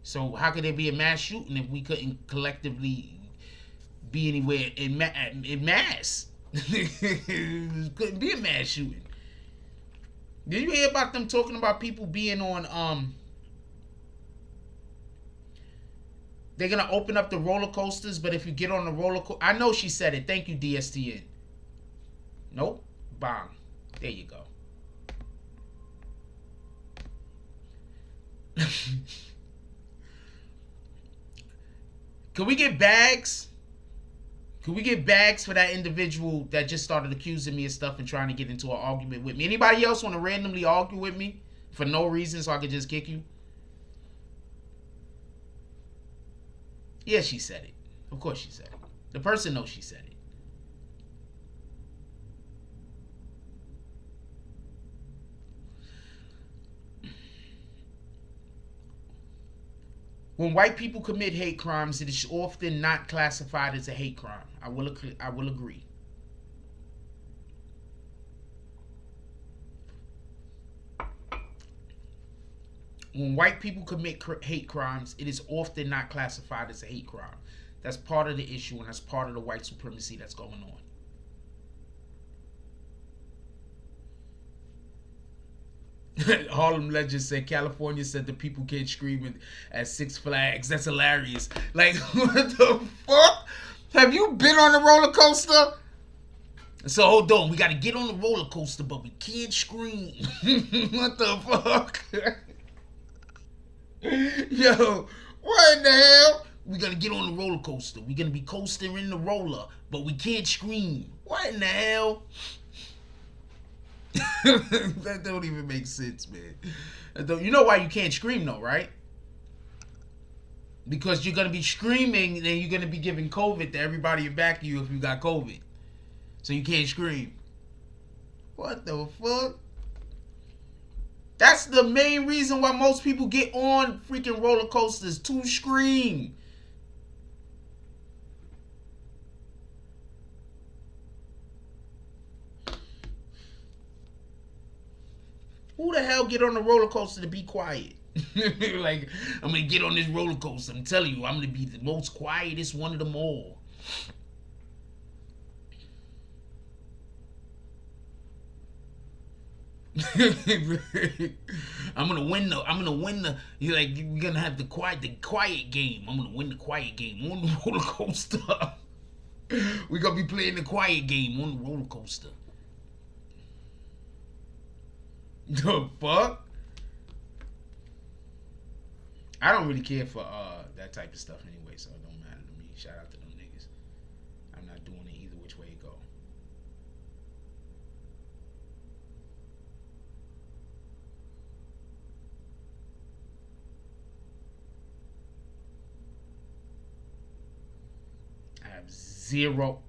So how could there be a mass shooting if we couldn't collectively be anywhere in mass? Couldn't be a mass shooting. Did you hear about them talking about people being on they're gonna open up the roller coasters, but if you get on the roller coaster, I know she said it. Thank you, DSTN. Nope. Bang. There you go. Can we get bags? Can we get bags for that individual that just started accusing me of stuff and trying to get into an argument with me? Anybody else want to randomly argue with me for no reason so I could just kick you? Yeah, she said it. Of course she said it. The person knows she said it. When white people commit hate crimes, it is often not classified as a hate crime. I will agree. When white people commit hate crimes, it is often not classified as a hate crime. That's part of the issue, and that's part of the white supremacy that's going on. Harlem Legend said California said the people can't scream at Six Flags. That's hilarious. Like, what the fuck? Have you been on a roller coaster? So hold on, we gotta get on the roller coaster, but we can't scream. What the fuck? Yo, what in the hell? We gotta get on the roller coaster. We're gonna be coasting in the roller, but we can't scream. What in the hell? That don't even make sense, man. You know why you can't scream though, right? Because you're gonna be screaming and you're gonna be giving COVID to everybody back of you if you got COVID. So you can't scream. What the fuck? That's the main reason why most people get on freaking roller coasters, to scream. Who the hell get on the roller coaster to be quiet? Like, I'm gonna get on this roller coaster. I'm telling you, I'm gonna be the most quietest one of them all. I'm gonna win the. You're like, we're gonna have the quiet game. I'm gonna win the quiet game on the roller coaster. We're gonna be playing the quiet game on the roller coaster. The fuck? I don't really care for that type of stuff anyway, so it don't matter to me. Shout out to them niggas. I'm not doing it either which way it go. I have zero.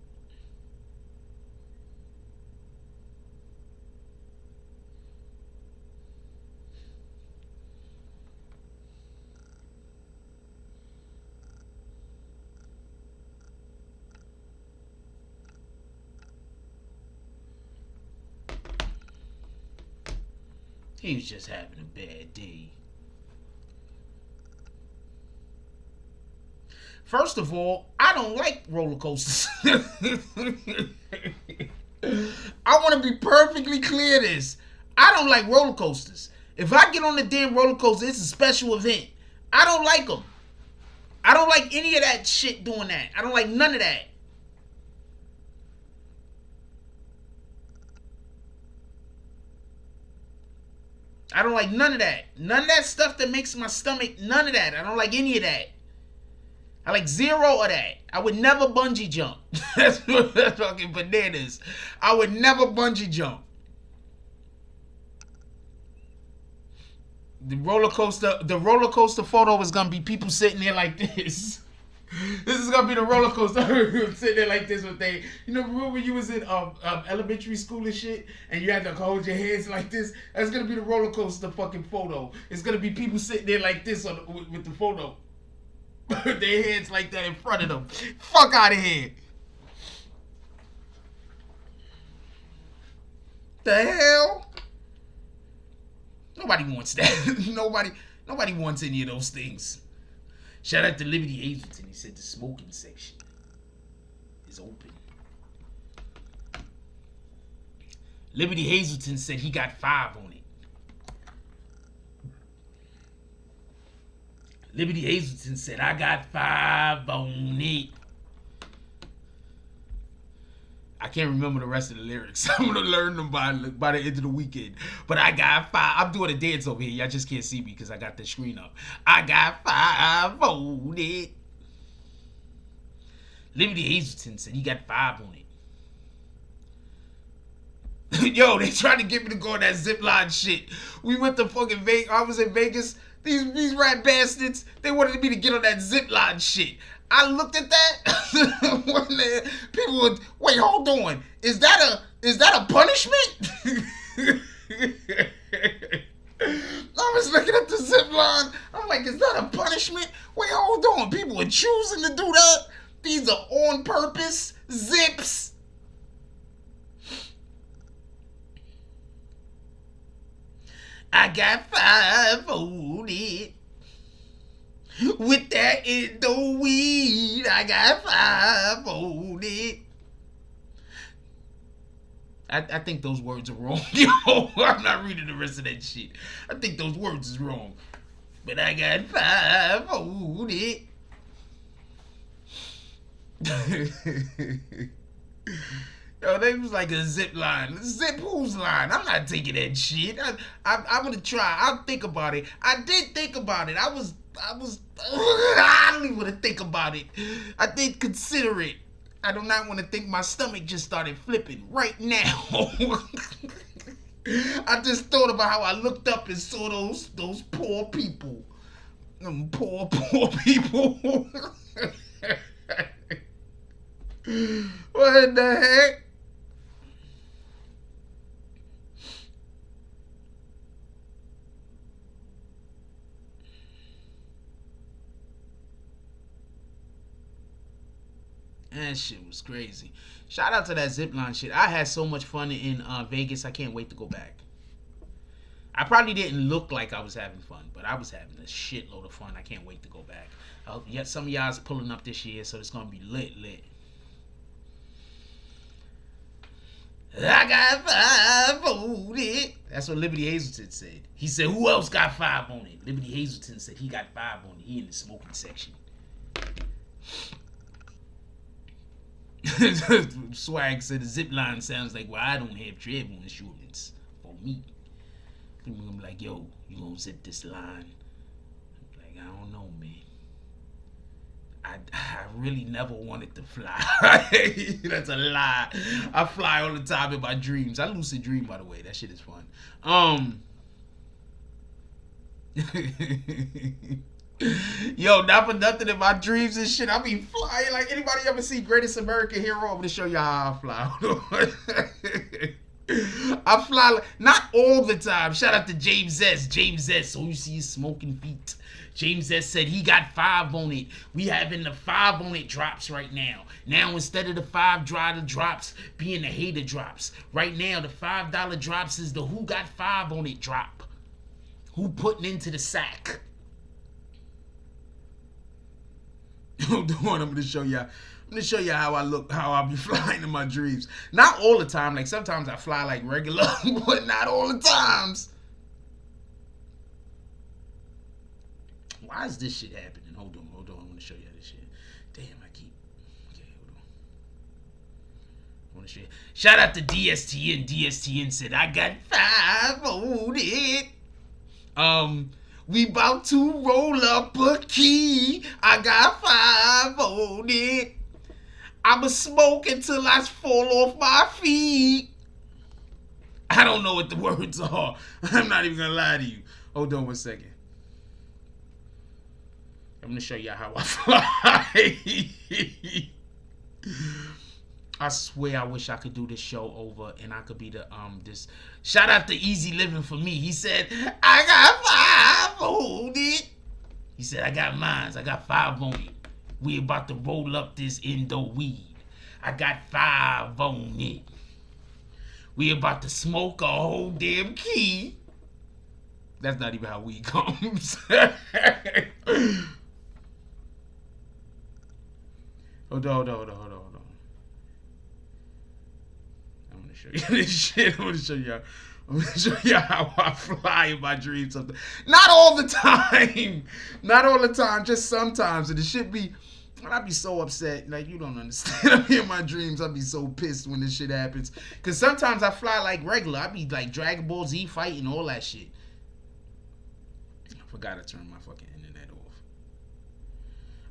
He was just having a bad day. First of all, I don't like roller coasters. I want to be perfectly clear this. I don't like roller coasters. If I get on the damn roller coaster, it's a special event. I don't like them. I don't like any of that shit doing that. I don't like none of that. I don't like none of that. None of that stuff that makes my stomach, none of that. I don't like any of that. I like zero of that. I would never bungee jump. That's fucking bananas. I would never bungee jump. The roller coaster photo is gonna be people sitting there like this. This is gonna be the roller coaster. Sitting there like this with they, remember when you was in elementary school and shit, and you had to hold your hands like this? That's gonna be the roller coaster fucking photo. It's gonna be people sitting there like this with the photo, their hands like that in front of them. Fuck out of here. The hell? Nobody wants that. Nobody wants any of those things. Shout out to Liberty Hazleton. He said the smoking section is open. Liberty Hazleton said he got 5 on it. Liberty Hazleton said I got 5 on it. I can't remember the rest of the lyrics. I'm gonna learn them by the end of the weekend. But I got 5. I'm doing a dance over here. Y'all just can't see me because I got the screen up. I got 5 on it. Liberty Hazleton said he got 5 on it. Yo, they tried to get me to go on that zip line shit. We went to fucking Vegas. I was in Vegas. These rat bastards, they wanted me to get on that zip line shit. I looked at that. People would wait. Hold on. Is that a punishment? I was looking at the zip line. I'm like, is that a punishment? Wait, hold on. People are choosing to do that. These are on purpose zips. I got 5 on it. With that in the weed, I got 5 on it. I think those words are wrong. Yo, I'm not reading the rest of that shit. I think those words is wrong. But I got 5 on it. Yo, they was like a zip line. Zip whose line? I'm not taking that shit. I'm gonna try. I'll think about it. I did think about it. I don't even want to think about it. I did consider it. I do not want to think my stomach just started flipping right now. I just thought about how I looked up and saw those poor people. Them poor people. What the heck? That shit was crazy. Shout out to that zipline shit. I had so much fun in Vegas. I can't wait to go back. I probably didn't look like I was having fun, but I was having a shitload of fun. I can't wait to go back. Yeah, some of y'all's pulling up this year, so it's gonna be lit. I got 5 on it. That's what Liberty Hazelton said. He said, who else got 5 on it? Liberty Hazelton said he got 5 on it. He in the smoking section. Swag said the zip line sounds like, well, I don't have travel insurance for me. People gonna be like, yo, you gonna zip this line? Like, I don't know, man. I really never wanted to fly. That's a lie. I fly all the time in my dreams. I lucid dream, by the way. That shit is fun. Yo, not for nothing in my dreams and shit. I be flying. Like, anybody ever see Greatest American Hero? I'm gonna show y'all how I fly. I fly, not all the time. Shout out to James S. James S. So you see his smoking feet. James S. said he got 5 on it. We having the 5 on it drops right now. Now, instead of the $5 drops being the hater drops. Right now, the $5 drops is the who got 5 on it drop. Who putting into the sack. Hold on, I'm gonna show y'all. I'm gonna show you how I look, how I be flying in my dreams. Not all the time. Like, sometimes I fly like regular, but not all the times. Why is this shit happening? Hold on. I'm gonna show you this shit. Damn, okay, hold on. I wanna show you. Shout out to DSTN. DSTN said, I got 5 on it. We about to roll up a key. I got 5 on it. I'ma smoke until I fall off my feet. I don't know what the words are. I'm not even gonna lie to you. Hold on 1 second. I'm gonna show you how I fly. I swear I wish I could do this show over and I could be the this. Shout out to Easy Living for me. He said, I got 5 on it. He said, I got mines. I got 5 on it. We about to roll up this Indo weed. I got 5 on it. We about to smoke a whole damn key. That's not even how weed comes. Hold on. I'm gonna show you this shit. I'm gonna show you how I fly in my dreams. Not all the time. Not all the time. Just sometimes. And the shit be, I be so upset. Like, you don't understand. I'm in my dreams. I be so pissed when this shit happens. Cause sometimes I fly like regular. I be like Dragon Ball Z fighting, all that shit. I forgot to turn my fucking internet off.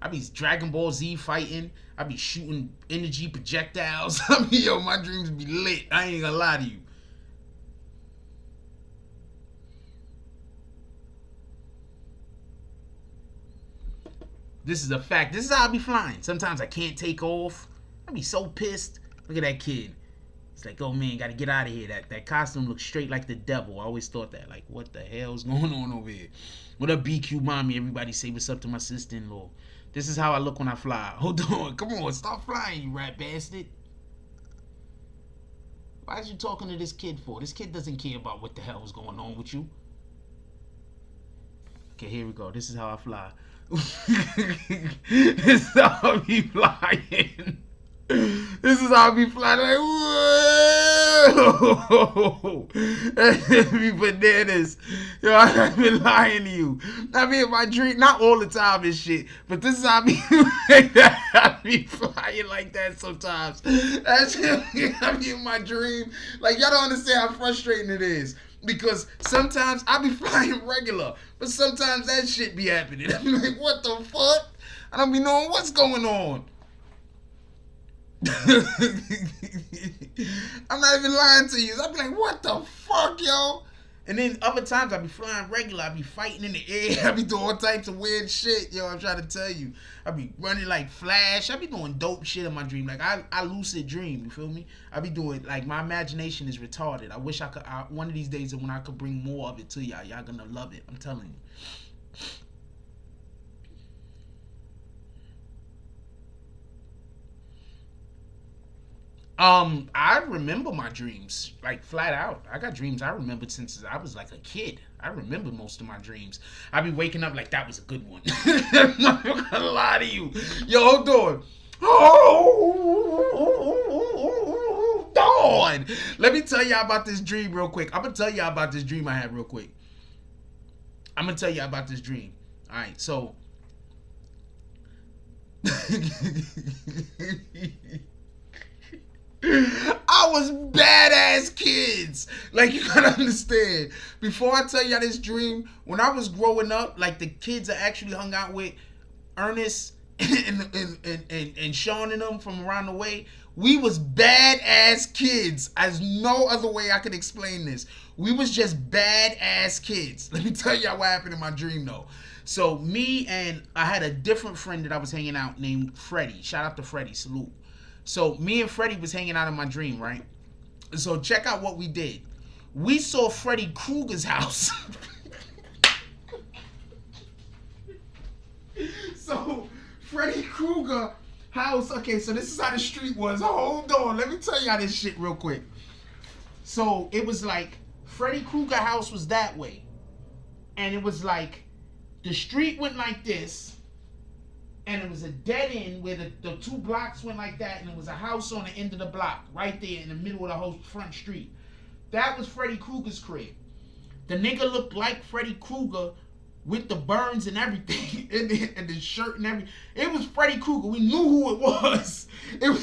I be Dragon Ball Z fighting. I be shooting energy projectiles. I mean, yo, my dreams be lit. I ain't gonna lie to you. This is a fact. This is how I be flying. Sometimes I can't take off. I be so pissed. Look at that kid. It's like, oh man, gotta get out of here. That costume looks straight like the devil. I always thought that. Like, what the hell's going on over here? What up, BQ mommy? Everybody say what's up to my sister-in-law. This is how I look when I fly. Hold on. Come on. Stop flying, you rat bastard. Why is you talking to this kid for? This kid doesn't care about what the hell is going on with you. Okay, here we go. This is how I fly. This is how I be flying. This is how I be flying. Like, whoa! That be bananas. Yo, I've been lying to you. I mean, in my dream, not all the time and shit, but this is how I be like that. I be flying like that sometimes. That's I be in my dream. Like, y'all don't understand how frustrating it is. Because sometimes I be flying regular, but sometimes that shit be happening. I be like, what the fuck? I don't be knowing what's going on. I'm not even lying to you. I be like, what the fuck, yo? And then other times I be flying regular. I be fighting in the air. I be doing all types of weird shit, yo. I'm trying to tell you. I be running like Flash. I be doing dope shit in my dream. Like, I lucid dream, you feel me? I be doing, like, my imagination is retarded. I wish I could, one of these days when I could bring more of it to y'all, y'all gonna love it. I'm telling you. I remember my dreams, like, flat out. I got dreams I remembered since I was like a kid. I remember most of my dreams. I be waking up like, that was a good one. I'm not gonna lie to you. Yo, hold on. Oh, on. Let me tell y'all about this dream real quick. I'm gonna tell y'all about this dream I had real quick. I'm gonna tell y'all about this dream. All right, so I was badass kids. Like, you gotta understand. Before I tell y'all this dream, when I was growing up, like, the kids I actually hung out with, Ernest and Sean and them from around the way, we was badass kids. As no other way I could explain this. We was just badass kids. Let me tell y'all what happened in my dream, though. So, me and I had a different friend that I was hanging out named Freddie. Shout out to Freddie. Salute. So, me and Freddie was hanging out in my dream, right? So, check out what we did. We saw Freddy Krueger's house. So, Freddy Krueger house. Okay, so this is how the street was. Hold on. Let me tell y'all this shit real quick. So, it was like, Freddy Krueger house was that way. And it was like, the street went like this. And it was a dead end where the 2 blocks went like that. And there was a house on the end of the block. Right there in the middle of the whole front street. That was Freddy Krueger's crib. The nigga looked like Freddy Krueger with the burns and everything. and the shirt and everything. It was Freddy Krueger. We knew who it was. We knew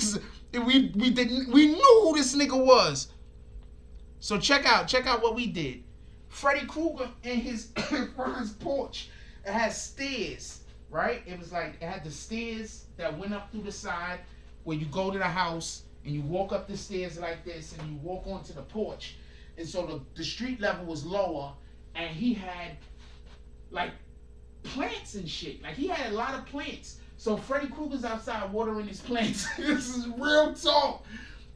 who this nigga was. So check out what we did. Freddy Krueger in his front porch. It had stairs. Right? It was like, it had the stairs that went up through the side where you go to the house and you walk up the stairs like this and you walk onto the porch. And so the street level was lower and he had like plants and shit. Like, he had a lot of plants. So Freddy Krueger's outside watering his plants. This is real talk.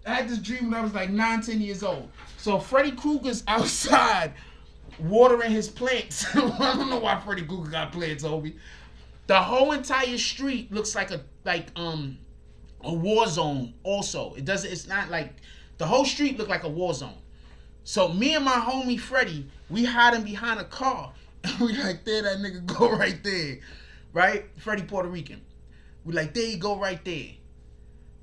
I had this dream when I was like 9, 10 years old. So Freddy Krueger's outside watering his plants. I don't know why Freddy Krueger got plants, Obi. The whole entire street looks like a war zone. Also, it's not like the whole street looked like a war zone. So me and my homie Freddie, we hiding behind a car, and we like, there that nigga go right there, right? Freddie Puerto Rican. We like, there you go right there.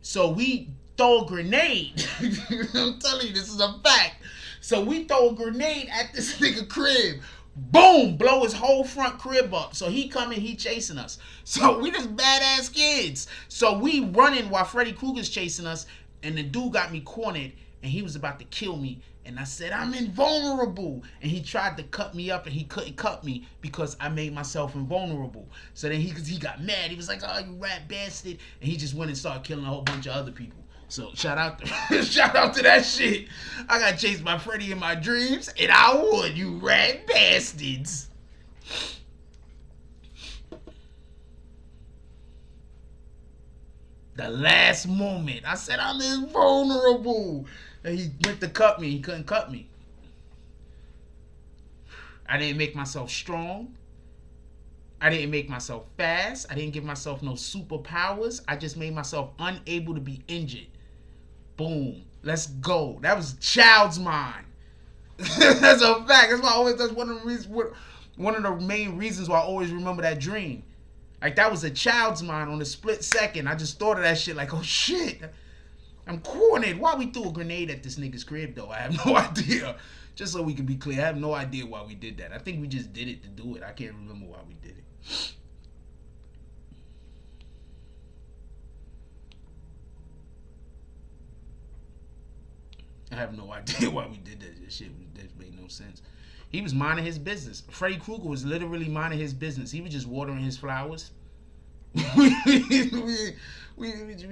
So we throw a grenade. I'm telling you, this is a fact. So we throw a grenade at this nigga crib. Boom! Blow his whole front crib up. So he coming, he chasing us. So we just badass kids. So we running while Freddy Krueger's chasing us. And the dude got me cornered. And he was about to kill me. And I said, I'm invulnerable. And he tried to cut me up. And he couldn't cut me because I made myself invulnerable. So then he got mad. He was like, oh, you rat bastard. And he just went and started killing a whole bunch of other people. So shout out to that shit. I got chased by Freddy in my dreams, and I would, you rat bastards. The last moment, I said I'm invulnerable, and he went to cut me. He couldn't cut me. I didn't make myself strong. I didn't make myself fast. I didn't give myself no superpowers. I just made myself unable to be injured. Boom. Let's go. That was child's mind. That's a fact. That's one of the main reasons why I always remember that dream. Like, that was a child's mind on a split second. I just thought of that shit like, oh shit. I'm cornered. Why we threw a grenade at this nigga's crib though? I have no idea. Just so we can be clear, I have no idea why we did that. I think we just did it to do it. I can't remember why we did it. I have no idea why we did that. This shit that made no sense. He was minding his business. Freddy Krueger was literally minding his business. He was just watering his flowers. we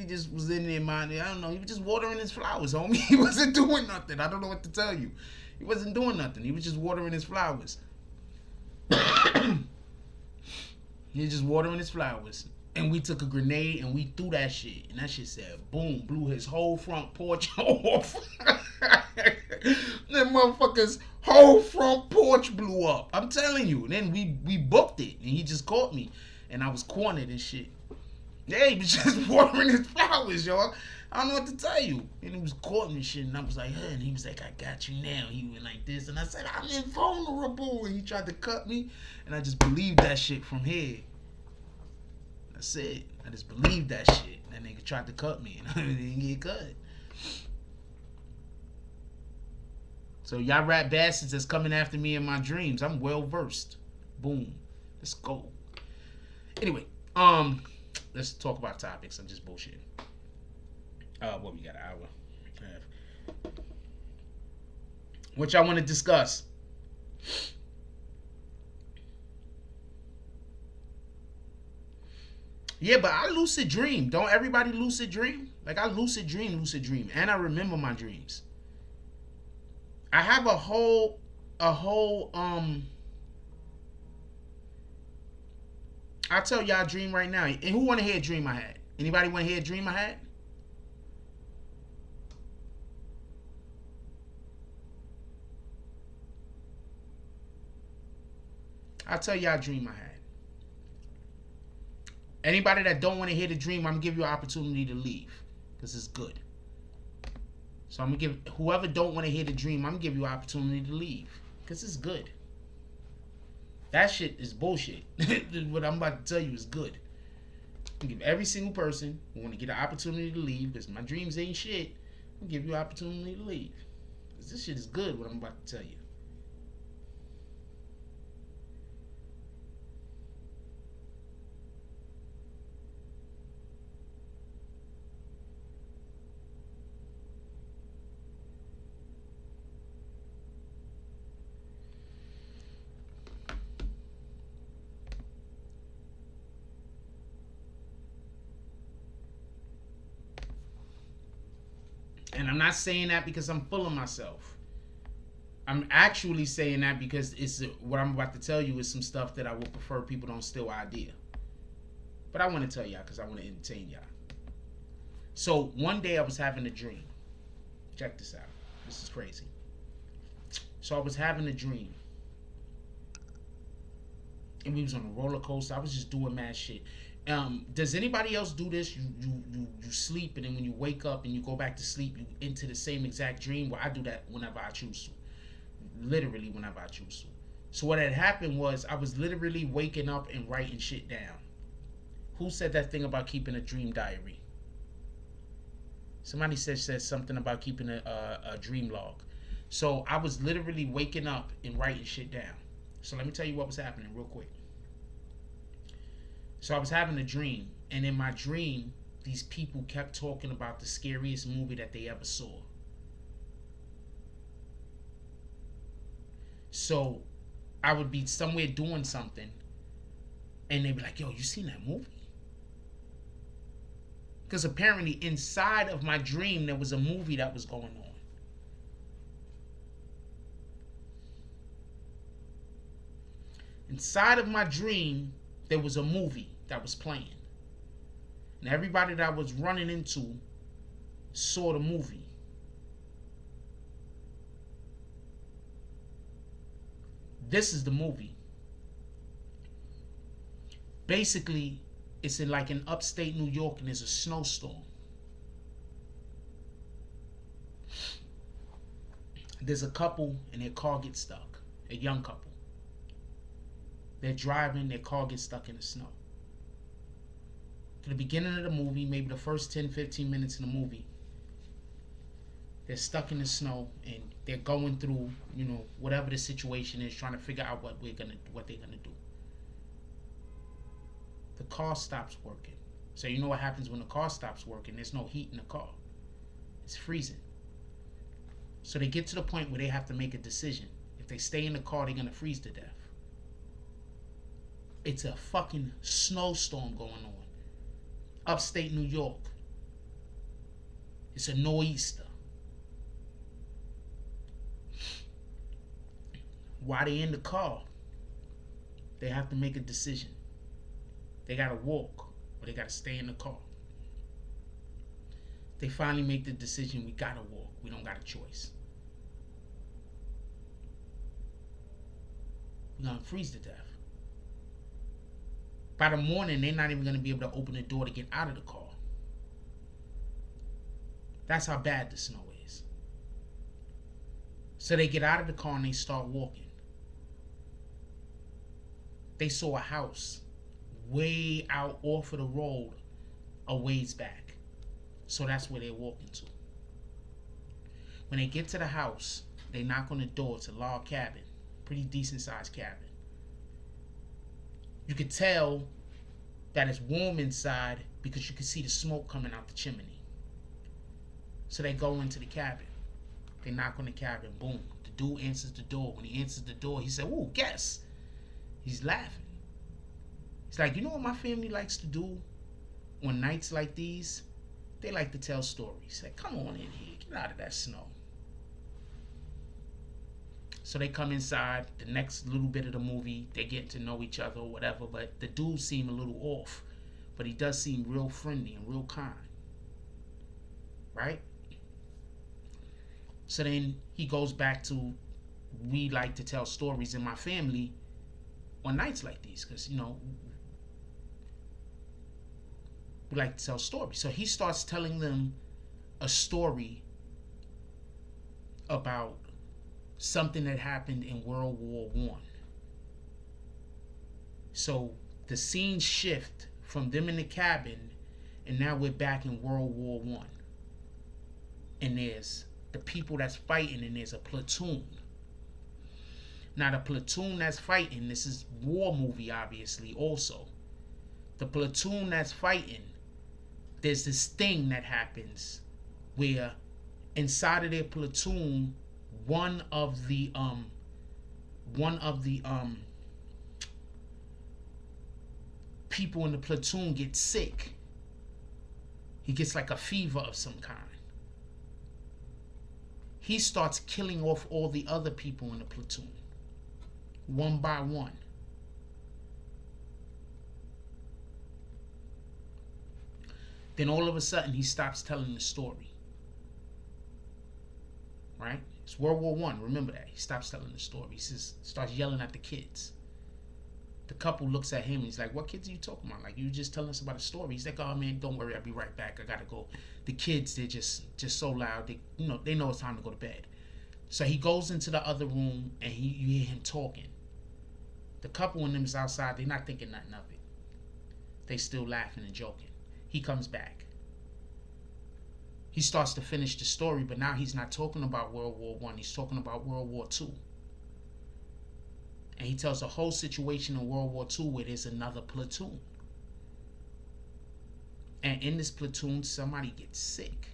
just was in there minding. I don't know. He was just watering his flowers, homie. He wasn't doing nothing. I don't know what to tell you. He wasn't doing nothing. He was just watering his flowers. He was just watering his flowers. And we took a grenade and we threw that shit. And that shit said, boom, blew his whole front porch off. That motherfucker's whole front porch blew up. I'm telling you. And then we booked it. And he just caught me. And I was cornered and shit. Yeah, he was just watering his flowers, y'all. I don't know what to tell you. And he was caught me and shit. And I was like, hey. And he was like, I got you now. He went like this. And I said, I'm invulnerable. And he tried to cut me. And I just believed that shit from here. That's it. I just believed that shit. That nigga tried to cut me and I didn't get cut. So y'all rat bastards that's coming after me in my dreams, I'm well versed. Boom. Let's go. Anyway, let's talk about topics. I'm just bullshitting. What we got, an hour. What y'all want to discuss? Yeah, but I lucid dream. Don't everybody lucid dream? Like I lucid dream, and I remember my dreams. I have a whole I'll tell y'all a dream right now. And who want to hear a dream I had? Anybody want to hear a dream I had? I'll tell y'all a dream I had. Anybody that don't want to hear the dream, I'm going to give you an opportunity to leave. Because it's good. So I'm going to give, whoever don't want to hear the dream, I'm going to give you an opportunity to leave. Because it's good. That shit is bullshit. What I'm about to tell you is good. I'm going to give every single person who want to get an opportunity to leave, because my dreams ain't shit, I'm going to give you an opportunity to leave. Because this shit is good, what I'm about to tell you. And I'm not saying that because I'm full of myself. I'm actually saying that because it's what I'm about to tell you is some stuff that I would prefer people don't steal idea. But I want to tell y'all because I want to entertain y'all. So one day I was having a dream. Check this out. This is crazy. So I was having a dream. And we was on a roller coaster. I was just doing mad shit. Does anybody else do this? You sleep, and then when you wake up and you go back to sleep, you into the same exact dream? Well, I do that whenever I choose to. Literally whenever I choose to. So what had happened was I was literally waking up and writing shit down. Who said that thing about keeping a dream diary? Somebody said something about keeping a dream log. So I was literally waking up and writing shit down. So let me tell you what was happening real quick. So I was having a dream, and in my dream, these people kept talking about the scariest movie that they ever saw. So I would be somewhere doing something, and they'd be like, yo, you seen that movie? Because apparently inside of my dream, there was a movie that was going on. Inside of my dream, there was a movie that was playing. And everybody that I was running into saw the movie. This is the movie. Basically, it's in like in upstate New York, and there's a snowstorm. There's a couple and their car gets stuck. A young couple. They're driving, their car gets stuck in the snow. To the beginning of the movie, maybe the first 10, 15 minutes in the movie, they're stuck in the snow and they're going through, whatever the situation is, trying to figure out what they're gonna do. The car stops working. So you know what happens when the car stops working? There's no heat in the car. It's freezing. So they get to the point where they have to make a decision. If they stay in the car, they're gonna freeze to death. It's a fucking snowstorm going on. Upstate New York. It's a nor'easter. While they're in the car, they have to make a decision. They gotta walk or they gotta stay in the car. They finally make the decision, we gotta walk. We don't got a choice. We're gonna freeze to death. By the morning, they're not even going to be able to open the door to get out of the car. That's how bad the snow is. So they get out of the car and they start walking. They saw a house way out off of the road a ways back. So that's where they're walking to. When they get to the house, They knock on the door. It's a log cabin. Pretty decent sized cabin. You could tell that it's warm inside because you can see the smoke coming out the chimney. So they go into the cabin. They knock on the cabin. Boom. The dude answers the door. When he answers the door, he said, "Ooh, guess." He's laughing. He's like, "You know what my family likes to do on nights like these? They like to tell stories." He's like, "Come on in here. Get out of that snow." So they come inside. The next little bit of the movie, they get to know each other or whatever. But the dude seemed a little off. But he does seem real friendly and real kind. Right? So then he goes back to, we like to tell stories in my family on nights like these. Because, you know, we like to tell stories. So he starts telling them a story about something that happened in World War I. So the scenes shift from them in the cabin, and now we're back in World War I. And there's the people that's fighting, and there's a platoon. Now the platoon that's fighting, this is war movie obviously also. The platoon that's fighting, there's this thing that happens where inside of their platoon, one of the people in the platoon gets sick. He gets like a fever of some kind. He starts killing off all the other people in the platoon, one by one. Then all of a sudden he stops telling the story. Right? It's World War I. Remember that. He stops telling the story. He says, starts yelling at the kids. The couple looks at him and he's like, "What kids are you talking about? Like, you just telling us about a story." He's like, "Oh man, don't worry, I'll be right back. I gotta go." The kids, they're just so loud. They know it's time to go to bed. So he goes into the other room and you hear him talking. The couple in them is outside. They're not thinking nothing of it. They still laughing and joking. He comes back. He starts to finish the story, but now he's not talking about World War I. He's talking about World War II. And he tells the whole situation in World War II where there's another platoon. And in this platoon, somebody gets sick.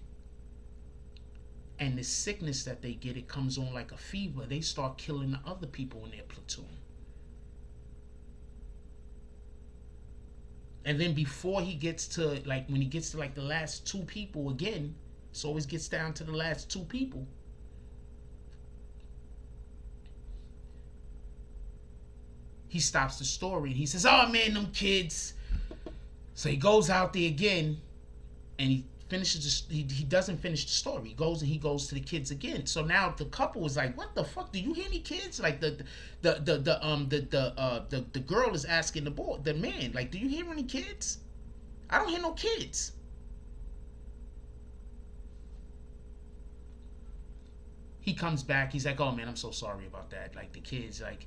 And the sickness that they get, it comes on like a fever. They start killing the other people in their platoon. And then before he gets to, like, when he gets to like the last two people again, it always gets down to the last two people. He stops the story and he says, "Oh man, them kids." So he goes out there again and he finishes he doesn't finish the story. He goes to the kids again. So now the couple is like, "What the fuck? Do you hear any kids?" Like the girl is asking the man, like, "Do you hear any kids?" "I don't hear no kids." He comes back. He's like, "Oh man, I'm so sorry about that. Like the kids, like,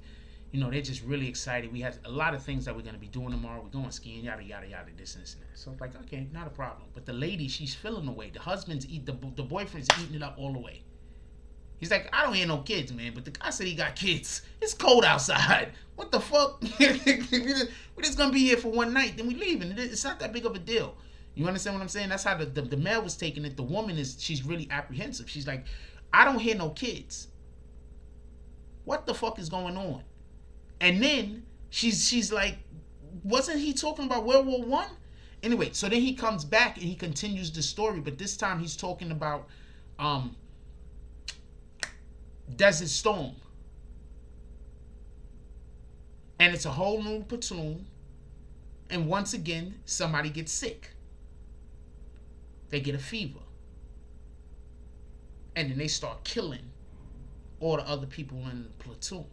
you know, they're just really excited. We have a lot of things that we're going to be doing tomorrow. We're going skiing, yada, yada, yada, this and that." So it's like, okay, not a problem. But the lady, she's feeling away. The boyfriend's eating it up all the way. He's like, "I don't hear no kids, man. But the guy said he got kids. It's cold outside. What the fuck? We're just going to be here for one night. Then we leaving. It's not that big of a deal." You understand what I'm saying? That's how the male was taking it. The woman she's really apprehensive. She's like, "I don't hear no kids. What the fuck is going on?" And then she's like, "Wasn't he talking about World War I?" Anyway, so then he comes back and he continues the story, but this time he's talking about Desert Storm. And it's a whole new platoon. And once again, somebody gets sick. They get a fever. And then they start killing all the other people in the platoon.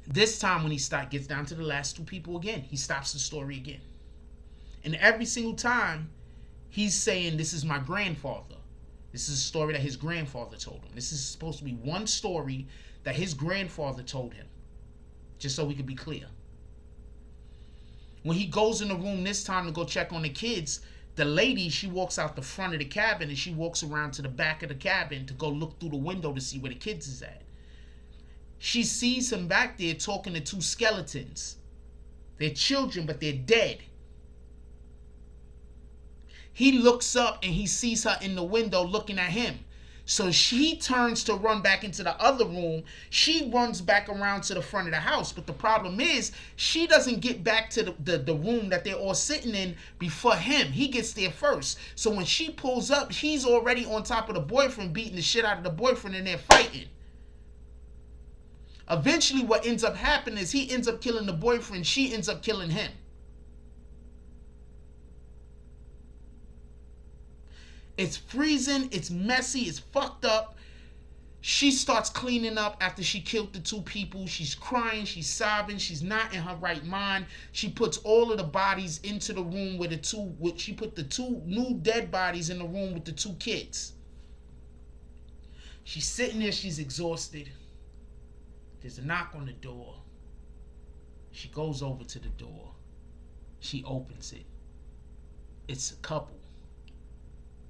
This time when he gets down to the last two people again, he stops the story again. And every single time, he's saying, "This is my grandfather. This is a story that his grandfather told him. This is supposed to be one story that his grandfather told him." Just so we could be clear. When he goes in the room this time to go check on the kids, the lady, she walks out the front of the cabin and she walks around to the back of the cabin to go look through the window to see where the kids is at. She sees him back there talking to two skeletons. They're children, but they're dead. He looks up and he sees her in the window looking at him. So she turns to run back into the other room. She runs back around to the front of the house. But the problem is, she doesn't get back to the room that they're all sitting in before him. He gets there first. So when she pulls up, he's already on top of the boyfriend, beating the shit out of the boyfriend, and they're fighting. Eventually, what ends up happening is he ends up killing the boyfriend. She ends up killing him. It's freezing, it's messy, it's fucked up. She starts cleaning up after she killed the two people. She's crying, she's sobbing, she's not in her right mind. She puts all of the bodies into the room with she put the two new dead bodies in the room with the two kids. She's sitting there, she's exhausted. There's a knock on the door. She goes over to the door. She opens it. It's a couple.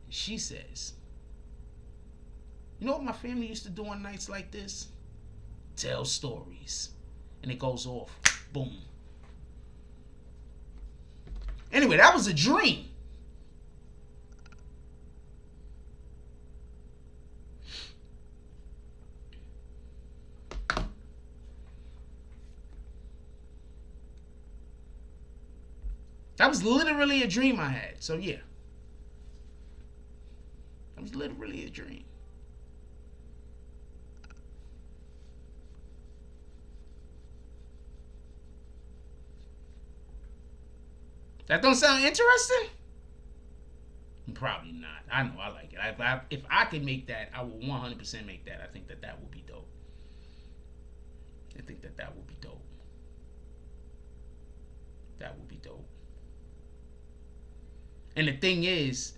She says, "You know what my family used to do on nights like this? Tell stories." And it goes off. Boom. Anyway, that was a dream. That was literally a dream I had. So yeah. It was literally a dream. That don't sound interesting? Probably not. I know I like it. If I could make that, I will 100% make that. I think that would be dope. I think that would be dope. That would be dope. And the thing is,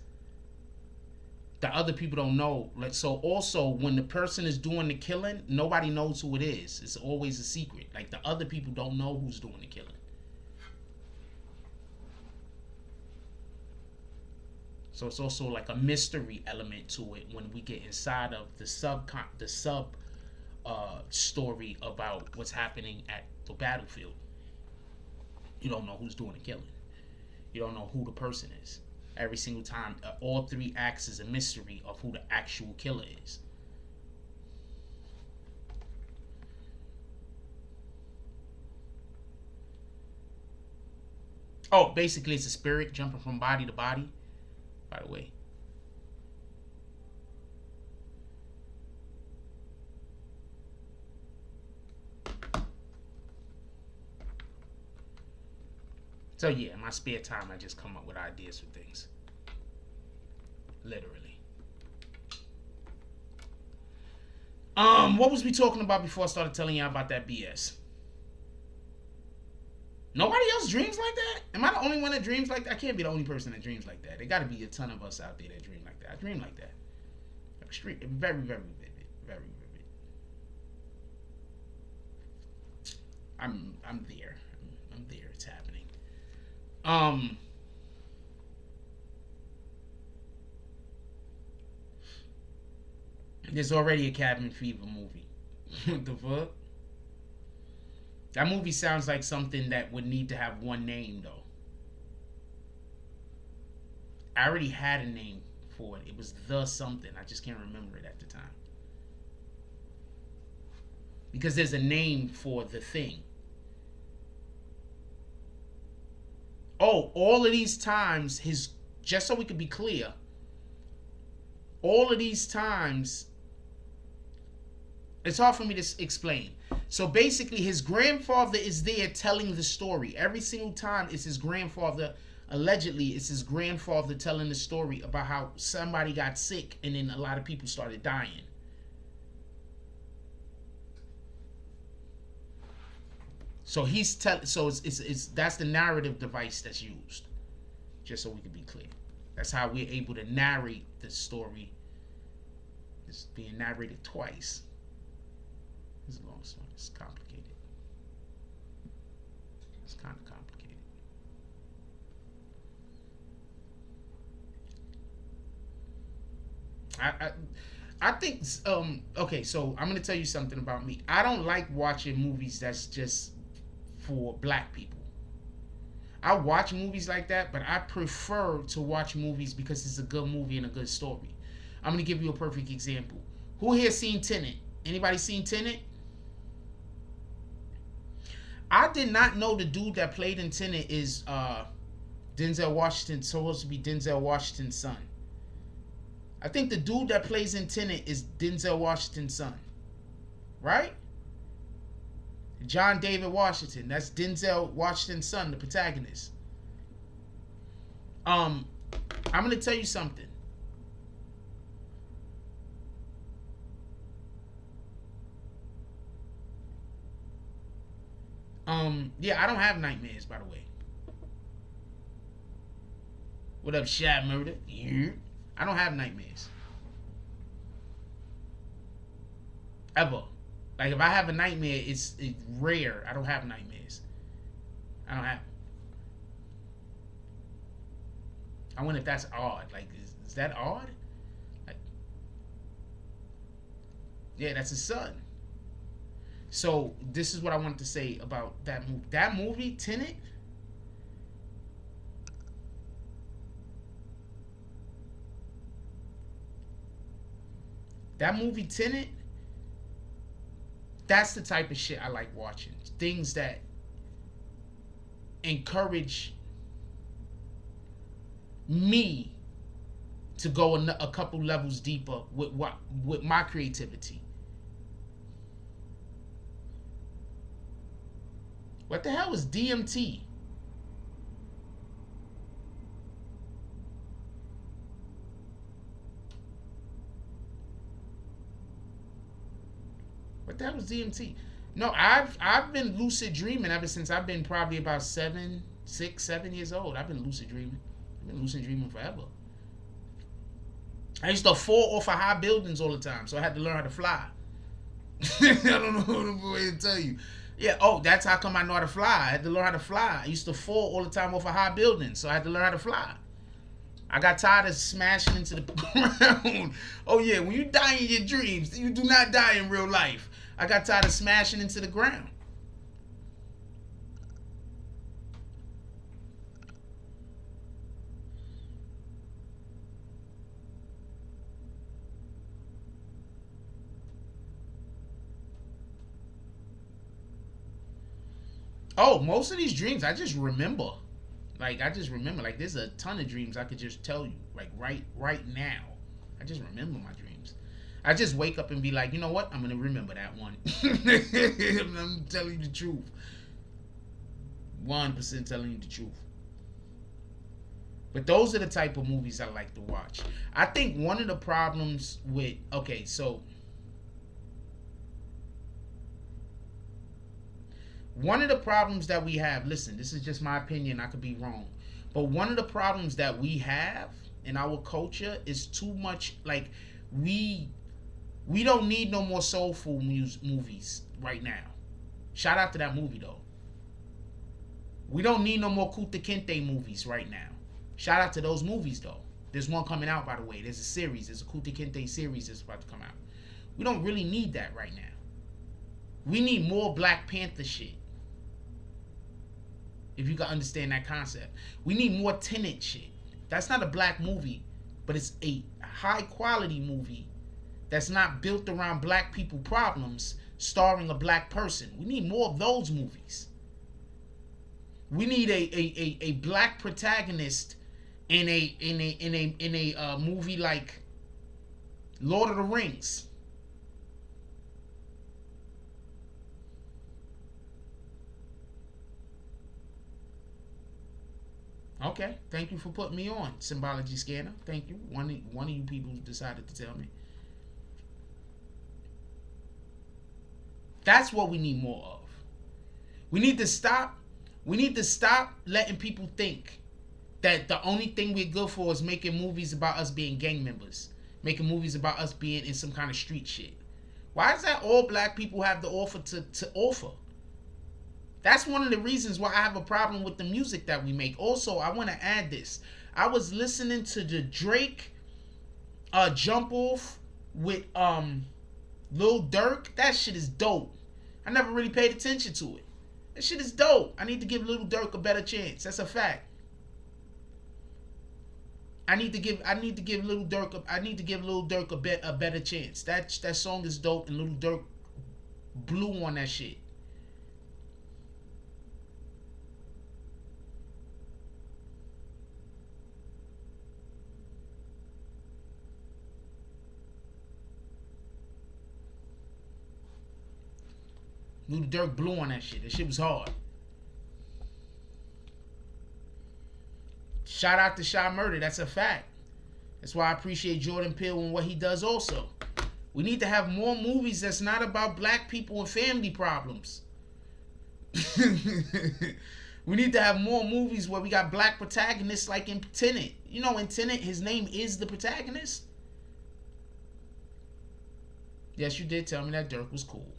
the other people don't know. Like, so also when the person is doing the killing, nobody knows who it is. It's always a secret. Like, the other people don't know who's doing the killing. So it's also like a mystery element to it when we get inside of the sub story about what's happening at the battlefield. You don't know who's doing the killing. You don't know who the person is. Every single time, all three acts is a mystery of who the actual killer is. Oh, basically it's a spirit jumping from body to body, by the way. So yeah, in my spare time, I just come up with ideas for things. Literally. What was we talking about before I started telling y'all about that BS? Nobody else dreams like that? Am I the only one that dreams like that? I can't be the only person that dreams like that. There got to be a ton of us out there that dream like that. I dream like that. Extreme, very, very vivid, very vivid. I'm there. I'm there. It's happening. There's already a Cabin Fever movie. What the fuck? That movie sounds like something that would need to have one name, though. I already had a name for it. It was the something. I just can't remember it at the time. Because there's a name for the thing. Oh, all of these times, just so we could be clear, all of these times, it's hard for me to explain. So basically, his grandfather is there telling the story. Every single time, it's his grandfather, allegedly, it's his grandfather telling the story about how somebody got sick and then a lot of people started dying. So it's that's the narrative device that's used. Just so we can be clear. That's how we're able to narrate the story. It's being narrated twice. It's a long story. It's complicated. It's kind of complicated. I think okay, so I'm gonna tell you something about me. I don't like watching movies that's just for black people. I watch movies like that, but I prefer to watch movies because it's a good movie and a good story. I'm gonna give you a perfect example. Who here seen Tenet? Anybody seen Tenet? I did not know the dude that played in Tenet is Denzel Washington, supposed to be Denzel Washington's son. I think the dude that plays in Tenet is Denzel Washington's son. Right? John David Washington. That's Denzel Washington's son, the protagonist. I'm gonna tell you something. Yeah, I don't have nightmares, by the way. What up, Shad Murder? Yeah. I don't have nightmares. Ever. Like, if I have a nightmare, it's rare. I don't have nightmares. I don't have. I wonder if that's odd. Like, is that odd? Like, yeah, that's his son. So, this is what I wanted to say about that movie. That movie, Tenet. That movie, Tenet. That's the type of shit I like watching. Things that encourage me to go a couple levels deeper with my creativity. What the hell is DMT? What the hell is DMT? No, I've been lucid dreaming ever since I've been probably about 7 years old. I've been lucid dreaming. I've been lucid dreaming forever. I used to fall off of high buildings all the time, so I had to learn how to fly. I don't know what way to tell you. Yeah, that's how come I know how to fly. I had to learn how to fly. I used to fall all the time off of high buildings, so I had to learn how to fly. I got tired of smashing into the ground. Oh yeah, when you die in your dreams, you do not die in real life. I got tired of smashing into the ground. Oh, most of these dreams I just remember. Like, there's a ton of dreams I could just tell you. Like, right now. I just remember my dreams. I just wake up and be like, you know what? I'm going to remember that one. I'm telling you the truth. 100% telling you the truth. But those are the type of movies I like to watch. I think one of the problems with... Okay, so... One of the problems that we have, listen, this is just my opinion, I could be wrong, but one of the problems that we have in our culture is too much, like, we don't need no more soulful movies right now. Shout out to that movie, though. We don't need no more Kunta Kinte movies right now. Shout out to those movies, though. There's one coming out, by the way. There's a series. There's a Kunta Kinte series that's about to come out. We don't really need that right now. We need more Black Panther shit. If you can understand that concept. We need more Tenet shit. That's not a black movie, but it's a high quality movie that's not built around black people problems starring a black person. We need more of those movies. We need a black protagonist in a movie like Lord of the Rings. Okay, thank you for putting me on, Symbology Scanner. Thank you. One of you people decided to tell me. That's what we need more of. We need to stop letting people think that the only thing we're good for is making movies about us being gang members, making movies about us being in some kind of street shit. Why is that all black people have the offer to offer? That's one of the reasons why I have a problem with the music that we make. Also, I want to add this. I was listening to the Drake Jump Off with Lil Durk. That shit is dope. I never really paid attention to it. That shit is dope. I need to give Lil Durk a better chance. That's a fact. I need to give Lil Durk a better chance. That song is dope, and Lil Durk blew on that shit. Lil Durk blew on that shit. That shit was hard. Shout out to Shy Murder. That's a fact. That's why I appreciate Jordan Peele and what he does also. We need to have more movies that's not about black people and family problems. We need to have more movies where we got black protagonists like in Tenet. You know, in Tenet, his name is the protagonist. Yes, you did tell me that Dirk was cool.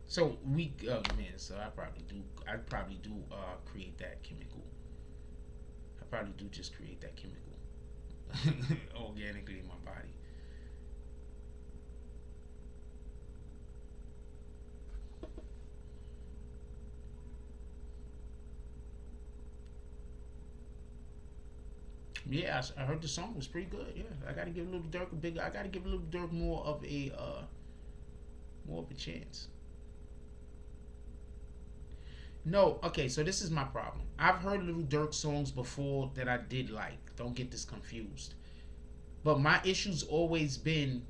So we, oh man, so I'd probably do create that chemical. I probably do just create that chemical organically in my body. Yeah, I heard the song was pretty good. Yeah, I gotta give Lil Durk more of a chance. No, okay, so this is my problem. I've heard Lil Durk songs before that I did like. Don't get this confused. But my issue's always been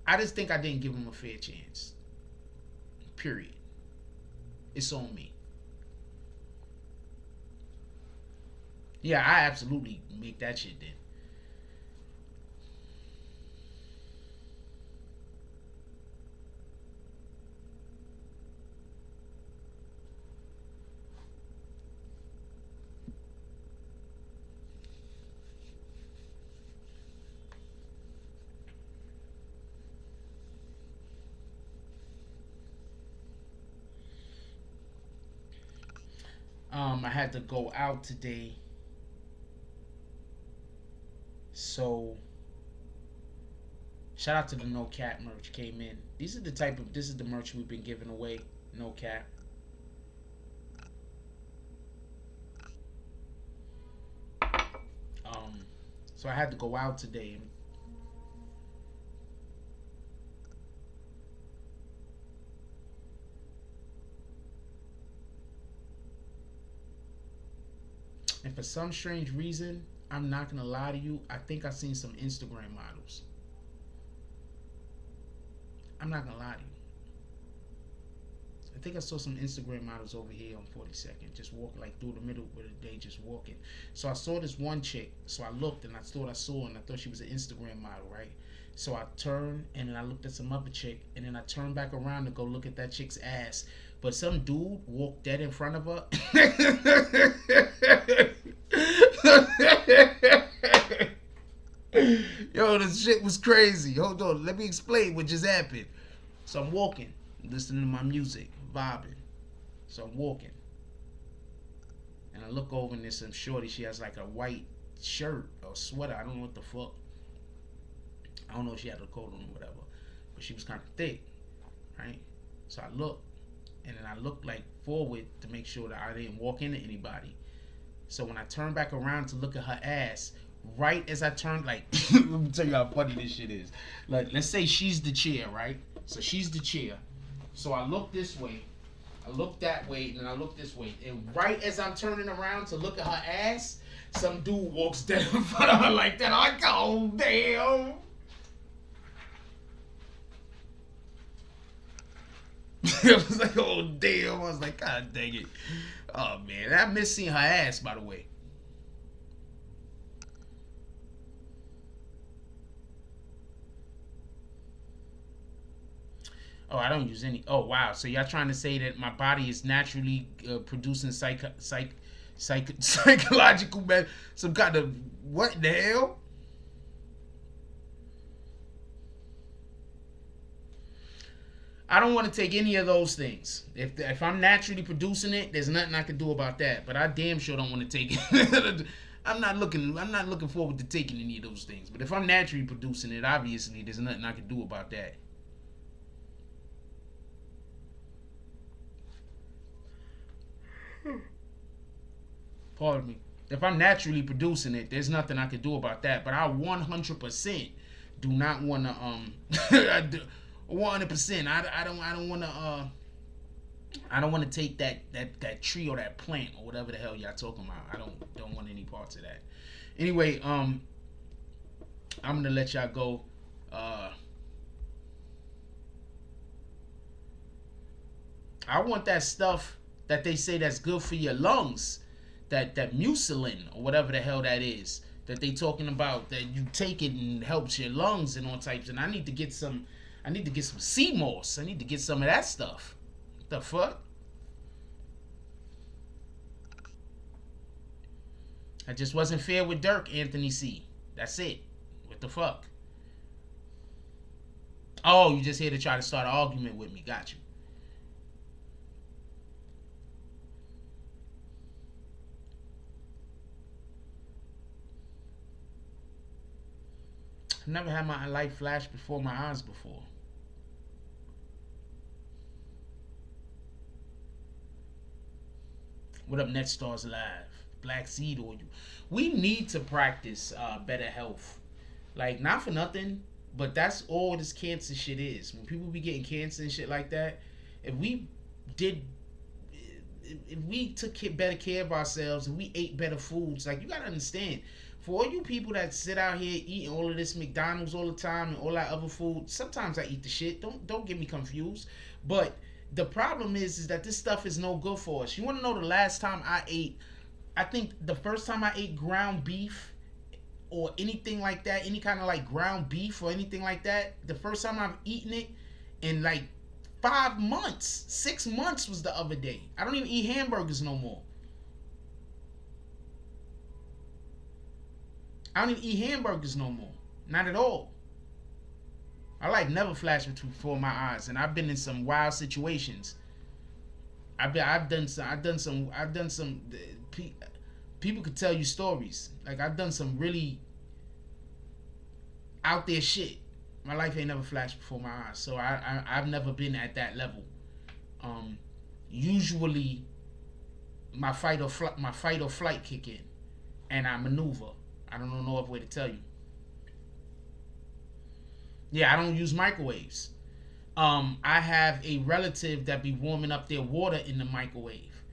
I just think I didn't give him a fair chance. Period. It's on me. Yeah, I absolutely make that shit then. I had to go out today. So shout out to the No Cap merch came in. This is the merch we've been giving away. No Cap. So I had to go out today. And for some strange reason, I'm not gonna lie to you, I think I've seen some Instagram models. I'm not gonna lie to you. I think I saw some Instagram models over here on 42nd, just walking like through the middle of the day, just walking. So I saw this one chick, so I looked and I thought I saw her and I thought she was an Instagram model, right? So I turned and then I looked at some other chick and then I turned back around to go look at that chick's ass. But some dude walked dead in front of her. Yo, this shit was crazy. Hold on, let me explain what just happened. So I'm walking, listening to my music, vibing. So I'm walking. And I look over and there's some shorty. She has like a white shirt or sweater. I don't know what the fuck. I don't know if she had a coat on or whatever. But she was kind of thick, right? So I looked. And then I looked like forward to make sure that I didn't walk into anybody. So when I turned back around to look at her ass, right as I turned, like, let me tell you how funny this shit is. Like, let's say she's the chair, right? So she's the chair. So I look this way, I look that way, and then I look this way. And right as I'm turning around to look at her ass, some dude walks dead in front of her like that. I'm like, oh, damn. I was like, oh damn. I was like, God dang it. Oh man, I miss seeing her ass, by the way. Oh, I don't use any. Oh, wow. So y'all trying to say that my body is naturally producing psychological some kind of what the hell? I don't want to take any of those things. If I'm naturally producing it, there's nothing I can do about that. But I damn sure don't want to take it. I'm not looking forward to taking any of those things. But if I'm naturally producing it, obviously there's nothing I can do about that. Pardon me. If I'm naturally producing it, there's nothing I can do about that. But I 100% do not want to 100%. I don't want to I don't want to take that tree or that plant or whatever the hell y'all talking about. I don't want any parts of that. Anyway, I'm gonna let y'all go. I want that stuff that they say that's good for your lungs, that mucilin or whatever the hell that is, that they talking about, that you take it and helps your lungs and all types. And I need to get some sea moss. I need to get some of that stuff. What the fuck? I just wasn't fair with Dirk, Anthony C. That's it. What the fuck? Oh, you just here to try to start an argument with me. Got you. I've never had my life flash before my eyes before. What up, NetStars Live? Black seed oil. We need to practice better health. Like, not for nothing, but that's all this cancer shit is. When people be getting cancer and shit like that, if we took better care of ourselves, if we ate better foods, like, you gotta understand, for all you people that sit out here eating all of this McDonald's all the time and all that other food, sometimes I eat the shit. Don't get me confused. But the problem is that this stuff is no good for us. You want to know the last time I ate? I think the first time I ate ground beef or anything like that, any kind of like ground beef or anything like that, the first time I've eaten it in like 5 months, 6 months was the other day. I don't even eat hamburgers no more. I don't even eat hamburgers no more. Not at all. I like never flash before my eyes, and I've been in some wild situations. I've done some. People could tell you stories. Like, I've done some really out there shit. My life ain't never flashed before my eyes, so I've never been at that level. Usually, my fight or flight kick in, and I maneuver. I don't know no other way to tell you. Yeah, I don't use microwaves. I have a relative that be warming up their water in the microwave.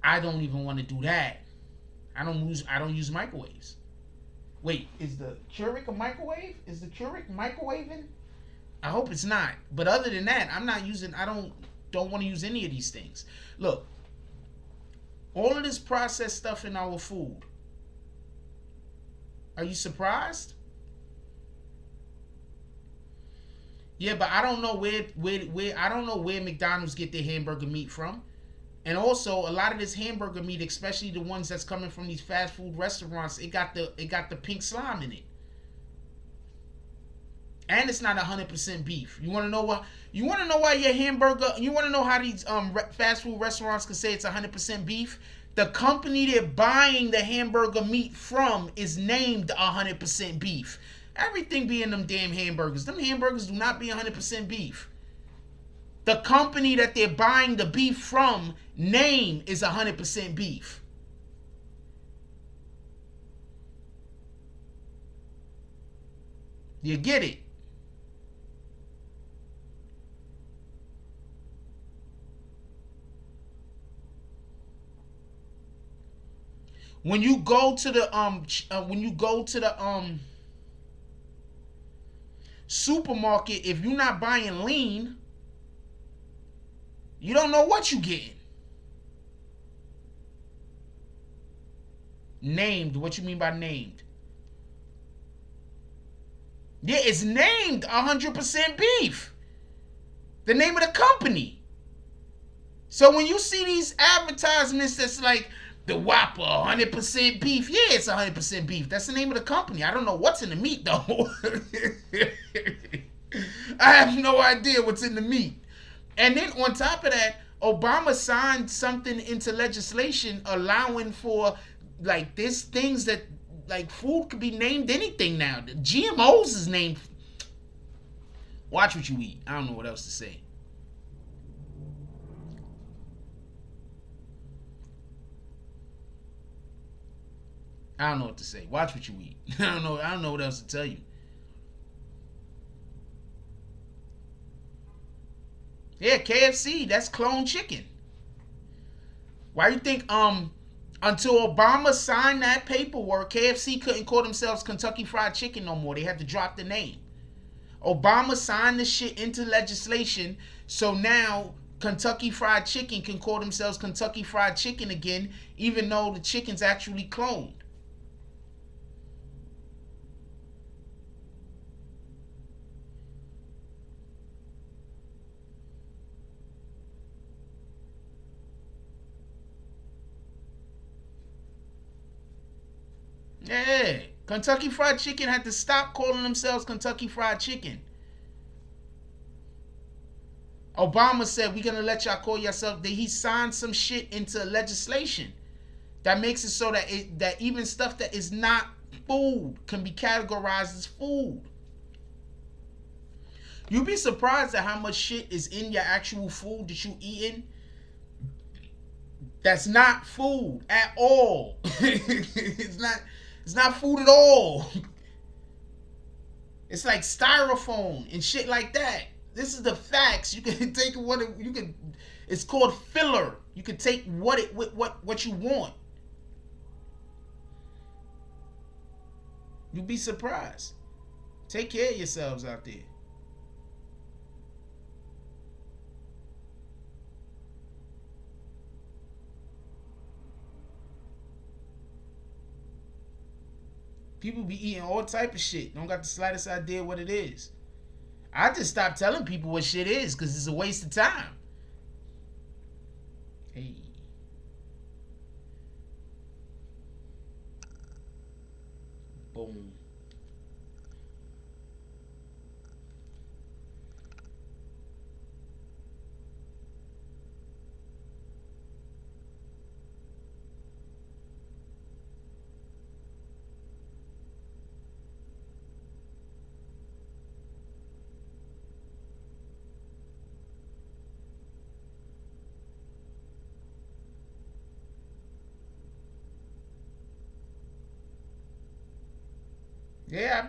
I don't even want to do that. I don't use microwaves. Wait, is the Keurig a microwave? Is the Keurig microwaving? I hope it's not. But other than that, I don't want to use any of these things. Look, all of this processed stuff in our food. Are you surprised? Yeah, but I don't know where McDonald's get their hamburger meat from. And also, a lot of this hamburger meat, especially the ones that's coming from these fast food restaurants, it got the pink slime in it. And it's not 100% beef. You want to know why? You want to know why your hamburger? You want to know how these fast food restaurants can say it's 100% beef? The company they're buying the hamburger meat from is named 100% beef. Everything be in them damn hamburgers. Them hamburgers do not be 100% beef. The company that they're buying the beef from name is 100% beef. You get it? When you go to the supermarket, if you're not buying lean, you don't know what you're getting. Named. What you mean by named? Yeah, it's named 100% beef. The name of the company. So when you see these advertisements that's like the Whopper, 100% beef. Yeah, it's 100% beef. That's the name of the company. I don't know what's in the meat, though. I have no idea what's in the meat. And then on top of that, Obama signed something into legislation allowing for like this things that like food could be named anything now. The GMOs is named. Watch what you eat. I don't know what else to say. I don't know what to say. Watch what you eat. I don't know what else to tell you. Yeah, KFC, that's clone chicken. Why you think until Obama signed that paperwork, KFC couldn't call themselves Kentucky Fried Chicken no more. They had to drop the name. Obama signed the shit into legislation, so now Kentucky Fried Chicken can call themselves Kentucky Fried Chicken again, even though the chicken's actually cloned. Yeah, Kentucky Fried Chicken had to stop calling themselves Kentucky Fried Chicken. Obama said, we're going to let y'all call yourself. That he signed some shit into legislation that makes it so that that even stuff that is not food can be categorized as food. You'd be surprised at how much shit is in your actual food that you eating that's not food at all. It's not food at all. It's like styrofoam and shit like that. This is the facts. You can take it's called filler. You can take what you want. You'd be surprised. Take care of yourselves out there. People be eating all type of shit. Don't got the slightest idea what it is. I just stopped telling people what shit is because it's a waste of time. Hey. Boom. Yeah,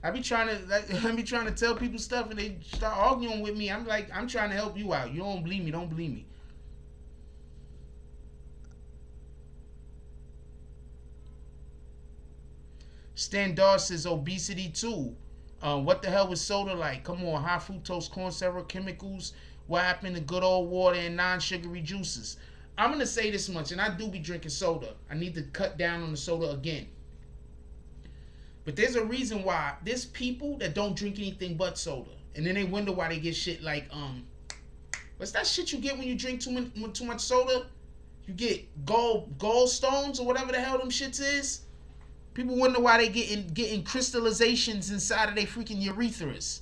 I be trying to tell people stuff and they start arguing with me. I'm like, I'm trying to help you out. You don't believe me, don't believe me. Standar says obesity too. What the hell was soda like? Come on, high fructose corn syrup, chemicals. What happened to good old water and non-sugary juices? I'm gonna say this much, and I do be drinking soda. I need to cut down on the soda again. But there's a reason why there's people that don't drink anything but soda, and then they wonder why they get shit like what's that shit you get when you drink too much soda? You get gallstones or whatever the hell them shits is. People wonder why they getting crystallizations inside of their freaking urethras.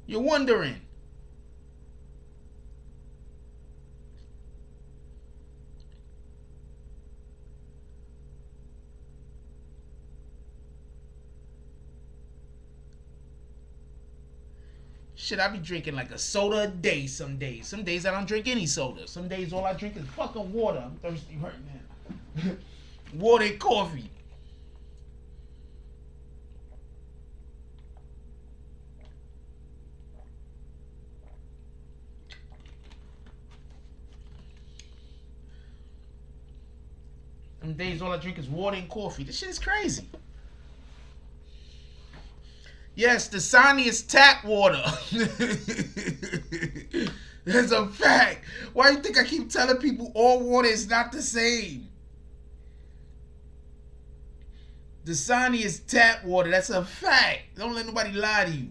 You're wondering. Shit, I be drinking like a soda a day some days. Some days I don't drink any soda. Some days all I drink is fucking water. I'm thirsty right now. Water and coffee. Some days all I drink is water and coffee. This shit is crazy. Yes, the Dasani is tap water. That's a fact. Why do you think I keep telling people all water is not the same? The Dasani is tap water. That's a fact. Don't let nobody lie to you.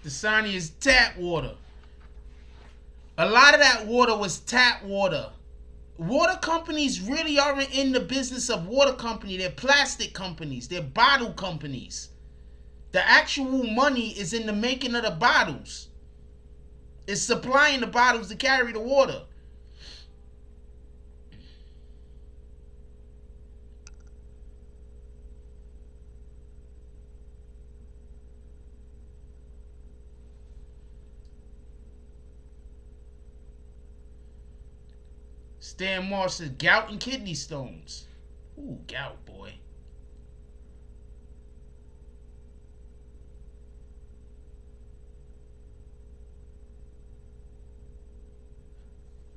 Dasani is tap water. A lot of that water was tap water. Water companies really aren't in the business of water company. They're plastic companies. They're bottle companies. The actual money is in the making of the bottles. It's supplying the bottles to carry the water. Stan Marsh says gout and kidney stones. Ooh, gout, boy.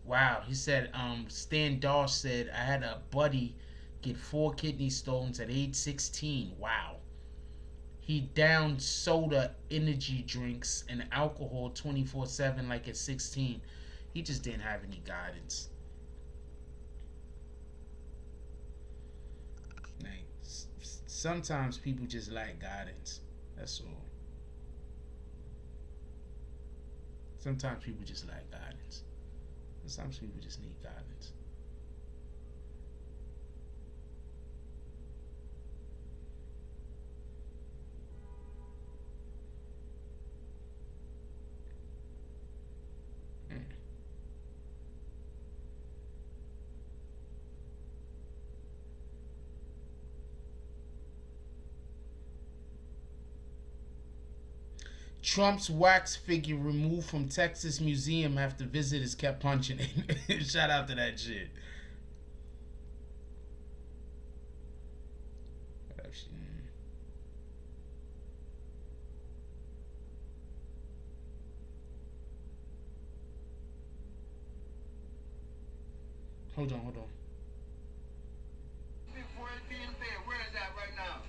Wow, he said, Stan Darsh said, I had a buddy get 4 kidney stones at age 16. Wow. He downed soda, energy drinks, and alcohol 24/7 like at 16. He just didn't have any guidance. Like, sometimes people just lack guidance. That's all. Sometimes people just lack guidance. Sometimes people just need guidance. Trump's wax figure removed from Texas Museum after visitors kept punching it. Shout out to that shit. Hold on.
Where is that right now?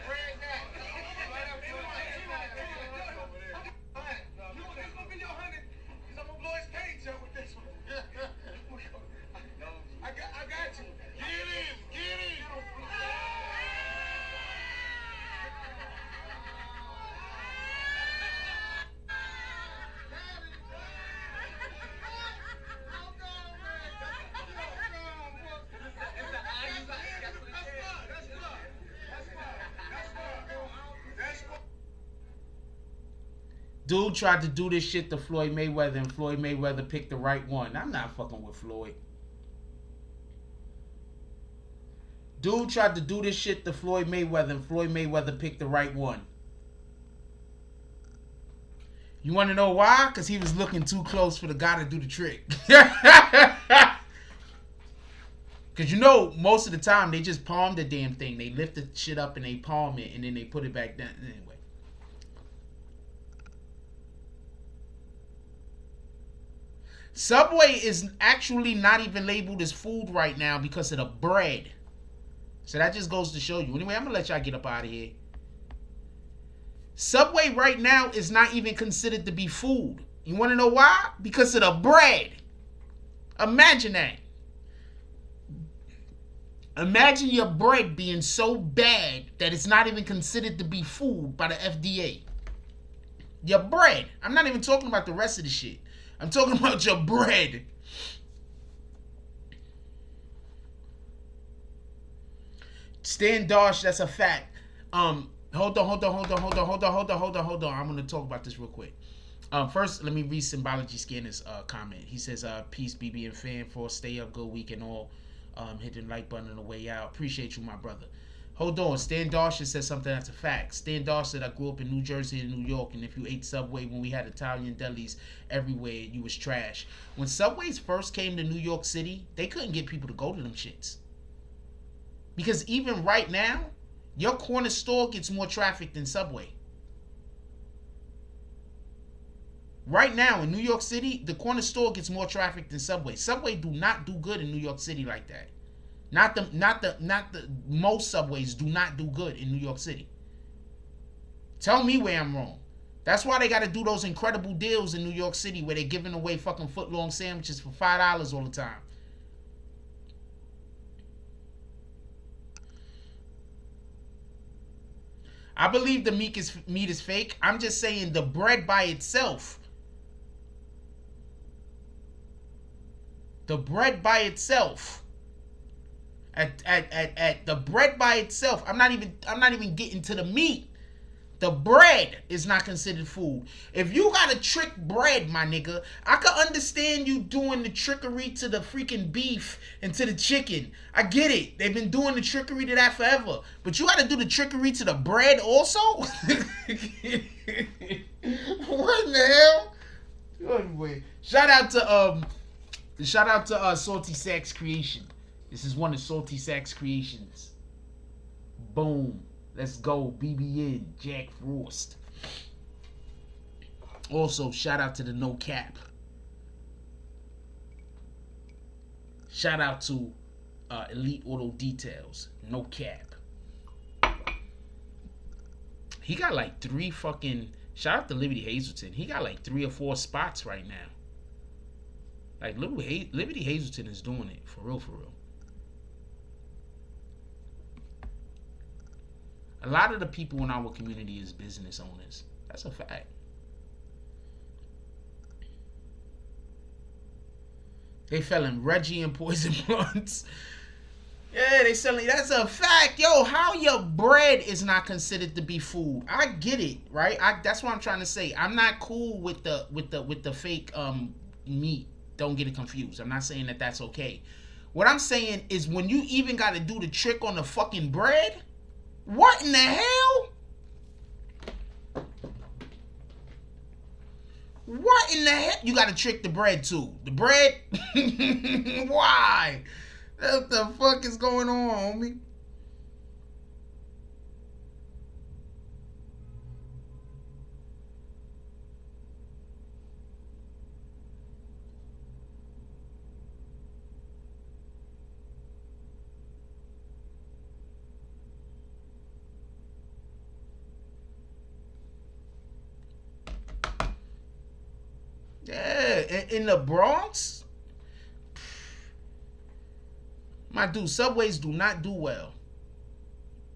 Where is that? I got you. Get in.
Dude tried to do this shit to Floyd Mayweather, and Floyd Mayweather picked the right one. I'm not fucking with Floyd. Dude tried to do this shit to Floyd Mayweather, and Floyd Mayweather picked the right one. You want to know why? Because he was looking too close for the guy to do the trick. Because you know, most of the time, they just palm the damn thing. They lift the shit up and they palm it, and then they put it back down. Anyway. Subway is actually not even labeled as food right now because of the bread. So that just goes to show you. Anyway, I'm going to let y'all get up out of here. Subway right now is not even considered to be food. You want to know why? Because of the bread. Imagine that. Imagine your bread being so bad that it's not even considered to be food by the FDA. Your bread. I'm not even talking about the rest of the shit. I'm talking about your bread. Stan Darsh, that's a fact. Hold on. I'm gonna talk about this real quick. First, let me read Symbology Scanner's comment. He says, peace, BBN fan, for stay up, good week and all. Hit the like button on the way out. Appreciate you, my brother. Hold on. Stan Darshan said something that's a fact. Stan Darsh said, I grew up in New Jersey and New York, and if you ate Subway when we had Italian delis everywhere, you was trash. When Subways first came to New York City, they couldn't get people to go to them shits. Because even right now, your corner store gets more traffic than Subway. Right now in New York City, the corner store gets more traffic than Subway. Subway do not do good in New York City like that. Not the most Subways do not do good in New York City. Tell me where I'm wrong. That's why they got to do those incredible deals in New York City where they're giving away fucking foot-long sandwiches for $5 all the time. I believe the meat is fake. I'm just saying the bread by itself. The bread by itself. At the bread by itself. I'm not even getting to the meat. The bread is not considered food. If you gotta trick bread, my nigga, I can understand you doing the trickery to the freaking beef and to the chicken. I get it. They've been doing the trickery to that forever. But you gotta do the trickery to the bread also? What in the hell? Anyway, shout out to Salty Sax Creation. This is one of Salty Sax Creations. Boom. Let's go, BBN, Jack Frost. Also, shout out to the No Cap. Shout out to Elite Auto Details, No Cap. He got like 3 fucking. Shout out to Liberty Hazelton. He got like 3 or 4 spots right now. Like Liberty Hazelton is doing it for real, for real. A lot of the people in our community is business owners. That's a fact. They selling Reggie and Poison Blunts. Yeah, they selling. That's a fact. Yo, how your bread is not considered to be food? I get it, right? That's what I'm trying to say. I'm not cool with the fake meat. Don't get it confused. I'm not saying that that's okay. What I'm saying is when you even got to do the trick on the fucking bread. What in the hell? What in the hell? You gotta trick the bread too. The bread? Why? What the fuck is going on, homie? Yeah, in the Bronx, my dude, Subways do not do well.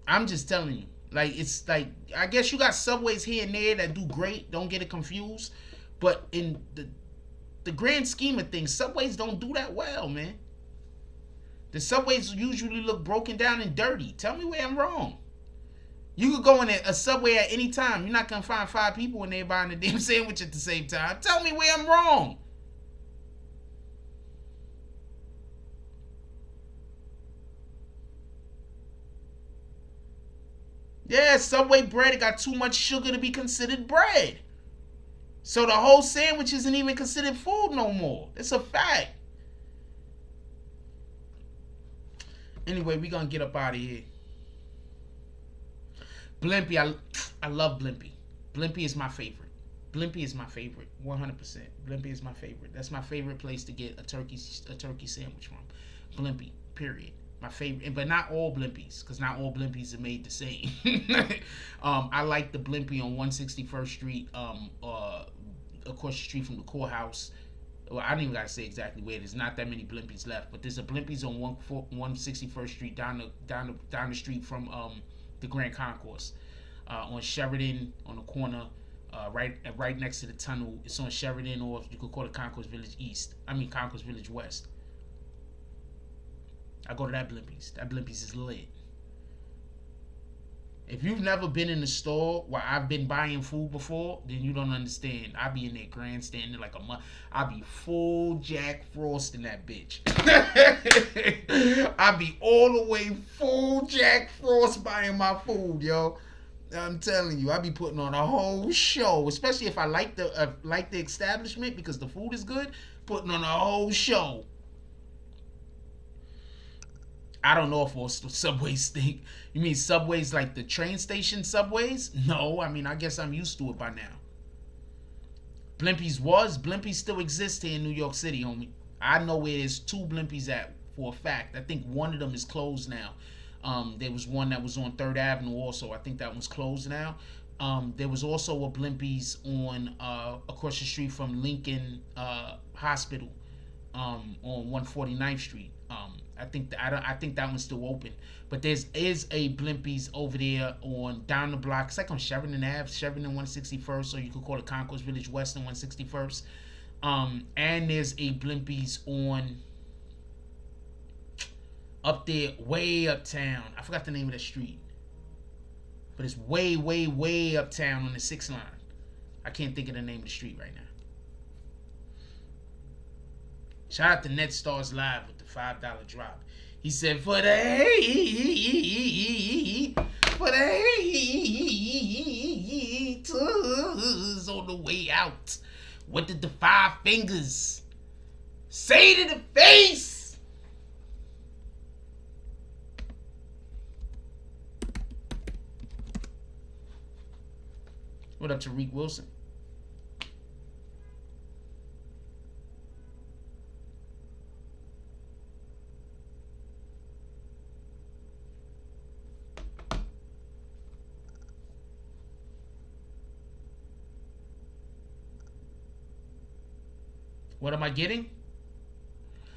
I'm just telling you. Like, it's like, I guess you got Subways here and there that do great. Don't get it confused. But in the grand scheme of things, Subways don't do that well, man. The Subways usually look broken down and dirty. Tell me where I'm wrong. You could go in a Subway at any time. You're not going to find 5 people in there buying a damn sandwich at the same time. Tell me where I'm wrong. Yeah, Subway bread, it got too much sugar to be considered bread. So the whole sandwich isn't even considered food no more. It's a fact. Anyway, we're going to get up out of here. Blimpie, I love Blimpie. Blimpie is my favorite. Blimpie is my favorite, 100%. Blimpie is my favorite. That's my favorite place to get a turkey sandwich from. Blimpie, period. My favorite, but not all Blimpies, because not all Blimpies are made the same. I like the Blimpie on 161st Street, across the street from the courthouse. Well, I don't even gotta say exactly where. There's not that many Blimpies left, but there's a Blimpies on 161st Street down the street from the Grand Concourse, on Sheridan, on the corner, right next to the tunnel. It's on Sheridan, or you could call it Concourse Village East. Concourse Village West. I go to that Blimpies. That Blimpies is lit. If you've never been in the store where I've been buying food before, then you don't understand. I be in there grandstanding like a month. I be full Jack Frost in that bitch. I be all the way full Jack Frost buying my food, yo. I'm telling you, I be putting on a whole show, especially if I like the establishment because the food is good. Putting on a whole show. I don't know if all Subways stink. You mean Subways like the train station Subways? No, I guess I'm used to it by now. Blimpies still exist here in New York City, homie. I know where there's 2 Blimpies at for a fact. I think one of them is closed now. There was one that was on 3rd Avenue also. I think that one's closed now. There was also a Blimpies on across the street from Lincoln Hospital on 149th Street. I think that one's still open. But there's is a Blimpies over there on down the block. It's like on Sheridan Ave, Sheridan 161st, or you could call it Concourse Village West and 161st. And there's a Blimpies on up there, way uptown. I forgot the name of the street, but it's way, way, way uptown on the 6th line. I can't think of the name of the street right now. Shout out to Net Stars Live with the $5 drop. He said, for the haters on the way out. What did the 5 fingers say to the face? What up, Tariq Wilson? What am I getting?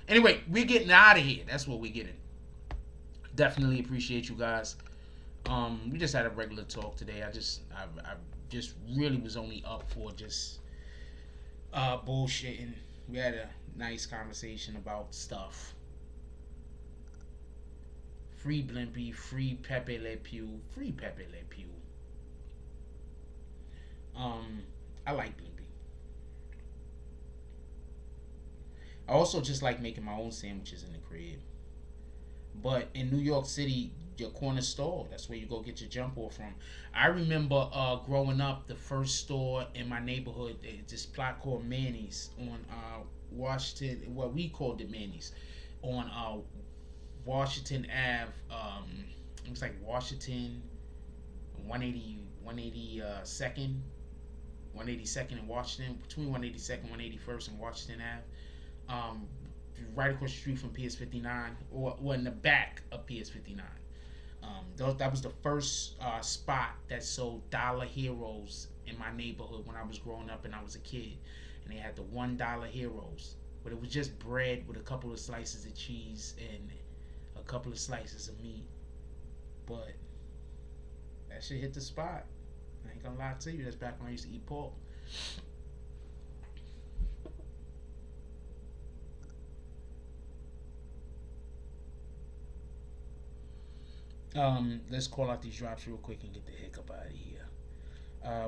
Anyway, we're getting out of here. That's what we're getting. Definitely appreciate you guys. We just had a regular talk today. I just really was only up for just bullshitting. We had a nice conversation about stuff. Free Blimpie, free Pepe Le Pew, free Pepe Le Pew. I like Blimpie. I also just like making my own sandwiches in the crib. But in New York City, your corner store, that's where you go get your jump off from. I remember growing up, the first store in my neighborhood, this plot called Manny's on Washington, what we called it Manny's, on Washington Ave. It was like Washington 182nd in Washington, between 182nd and 181st in Washington Ave. Right across the street from PS59, or in the back of PS59. That was the first spot that sold dollar heroes in my neighborhood when I was growing up and I was a kid. And they had the $1 heroes, but it was just bread with a couple of slices of cheese and a couple of slices of meat. But that shit hit the spot. I ain't gonna lie to you. That's back when I used to eat pork. Let's call out these drops real quick and get the hiccup out of here.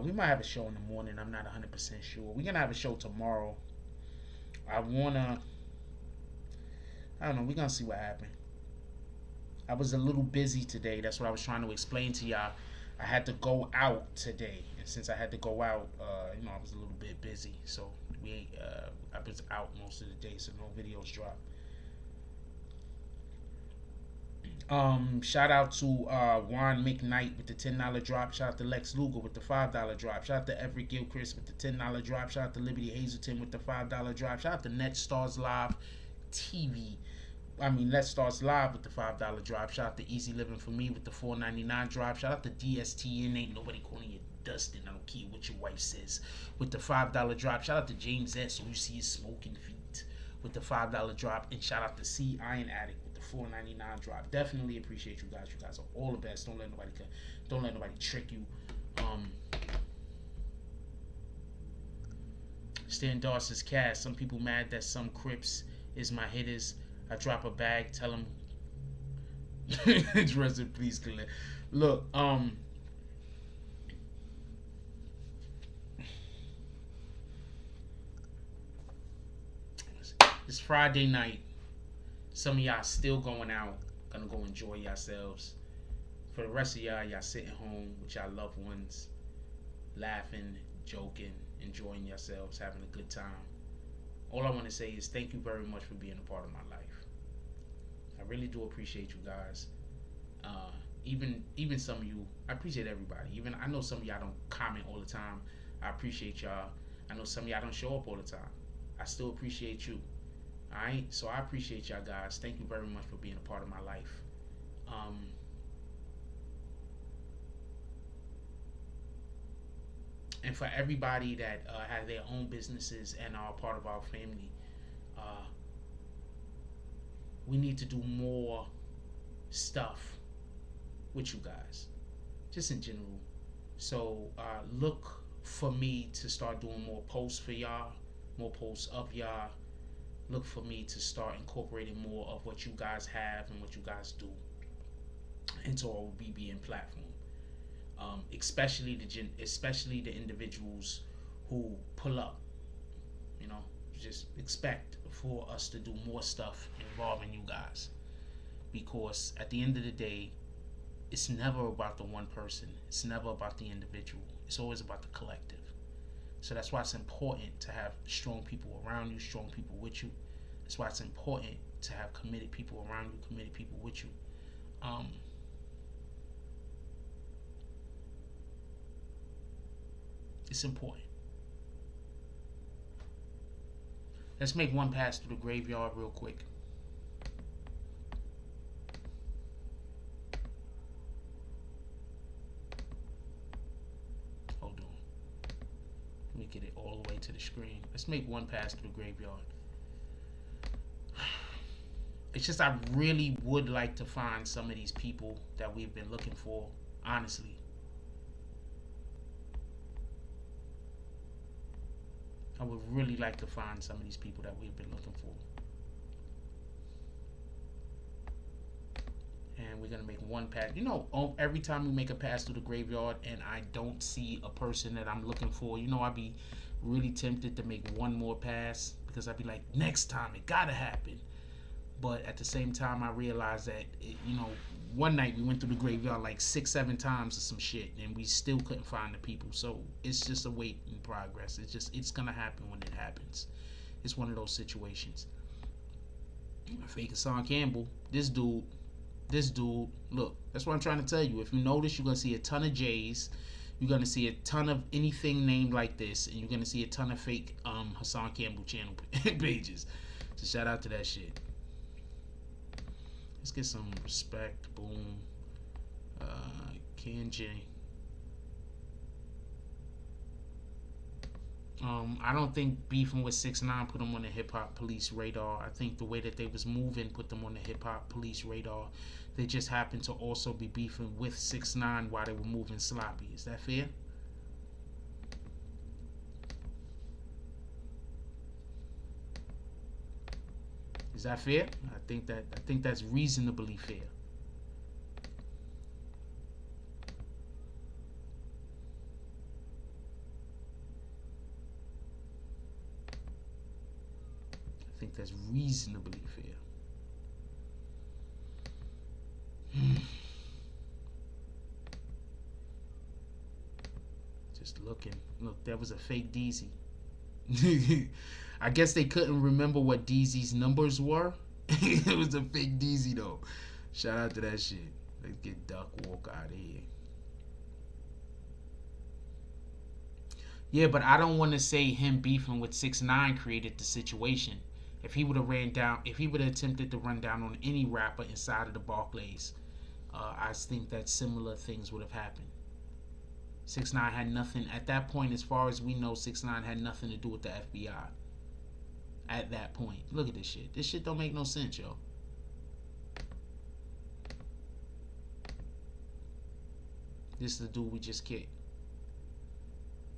We might have a show in the morning. I'm not 100% sure. We're gonna have a show tomorrow. I don't know. We're gonna see what happens. I was a little busy today. That's what I was trying to explain to y'all. I had to go out today, and since I had to go out, I was a little bit busy. So I was out most of the day, so no videos dropped. Shout out to Juan McKnight with the $10 drop. Shout out to Lex Luger with the $5 drop. Shout out to Everett Gilchrist with the $10 drop. Shout out to Liberty Hazelton with the $5 drop. Shout out to Net Stars Live TV. Net Stars Live with the $5 drop. Shout out to Easy Living for Me with the $4.99 drop. Shout out to DSTN. Ain't nobody calling you Dustin. I don't care what your wife says. With the $5 drop. Shout out to James S. So you see his smoking feet with the $5 drop. And shout out to C Iron Addict with the $4.99 drop. Definitely appreciate you guys. You guys are all the best. Don't let nobody trick you. Stan Dawson's cast. Some people mad that some Crips is my hitters. I drop a bag. Tell them. Rest in peace, Colette. Look, it's Friday night. Some of y'all still going out, gonna go enjoy yourselves. For the rest of y'all sitting home with y'all loved ones, laughing, joking, enjoying yourselves, having a good time. All I want to say is thank you very much for being a part of my life. I really do appreciate you guys. Even some of you, I appreciate everybody. Even I know some of y'all don't comment all the time. I appreciate y'all. I know some of y'all don't show up all the time. I still appreciate you. Alright, so I appreciate y'all guys. Thank you very much for being a part of my life. And for everybody that have their own businesses and are part of our family, we need to do more stuff with you guys, just in general. So look for me to start doing more posts for y'all, more posts of y'all. Look for me to start incorporating more of what you guys have and what you guys do into our BBN platform. Especially the individuals who pull up. You know, just expect for us to do more stuff involving you guys, because at the end of the day, it's never about the one person. It's never about the individual. It's always about the collective. So that's why it's important to have strong people around you, strong people with you. That's why it's important to have committed people around you, committed people with you. It's important. Let's make one pass through the graveyard real quick. Hold on. Let me get it all the way to the screen. Let's make one pass through the graveyard. It's just I really would like to find some of these people that we've been looking for, honestly. I would really like to find some of these people that we've been looking for. And we're going to make one pass. You know, every time we make a pass through the graveyard and I don't see a person that I'm looking for, you know, I'd be really tempted to make one more pass, because I'd be like, next time, it got to happen. But at the same time, I realized that, you know, one night we went through the graveyard like 6-7 times or some shit, and we still couldn't find the people. So it's just a wait in progress. It's gonna happen when it happens. It's one of those situations. Fake Hassan Campbell, this dude, look, that's what I'm trying to tell you. If you notice, you're gonna see a ton of J's. You're gonna see a ton of anything named like this, and you're gonna see a ton of fake Hassan Campbell channel pages. So shout out to that shit. Let's get some respect. Boom. Kenji. I don't think beefing with 6ix9ine put them on the hip hop police radar. I think the way that they was moving put them on the hip hop police radar. They just happened to also be beefing with 6ix9ine while they were moving sloppy. Is that fair? Is that fair? I think that's reasonably fair. I think that's reasonably fair. Just looking. Look, that was a fake DZ. I guess they couldn't remember what DZ's numbers were. It was a fake DZ though. Shout out to that shit. Let's get Duck Walk out of here. Yeah, but I don't want to say him beefing with 6ix9ine created the situation. If he would have attempted to run down on any rapper inside of the Barclays, I think that similar things would have happened. 6ix9ine had nothing at that point, as far as we know. 6ix9ine had nothing to do with the FBI at that point. Look at this shit. This shit don't make no sense, yo. This is the dude we just kicked.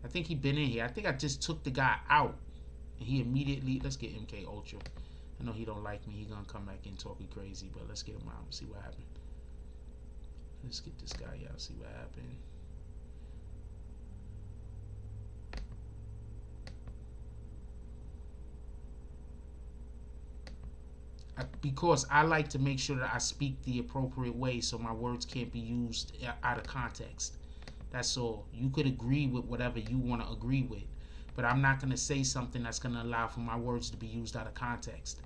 I think he been in here. I think I just took the guy out, and he immediately. Let's get MK Ultra. I know he don't like me. He gonna come back in talking crazy, but let's get him out and see what happened. Let's get this guy out. See what happened. Because I like to make sure that I speak the appropriate way, so my words can't be used out of context. That's all. You could agree with whatever you want to agree with, but I'm not going to say something that's going to allow for my words to be used out of context.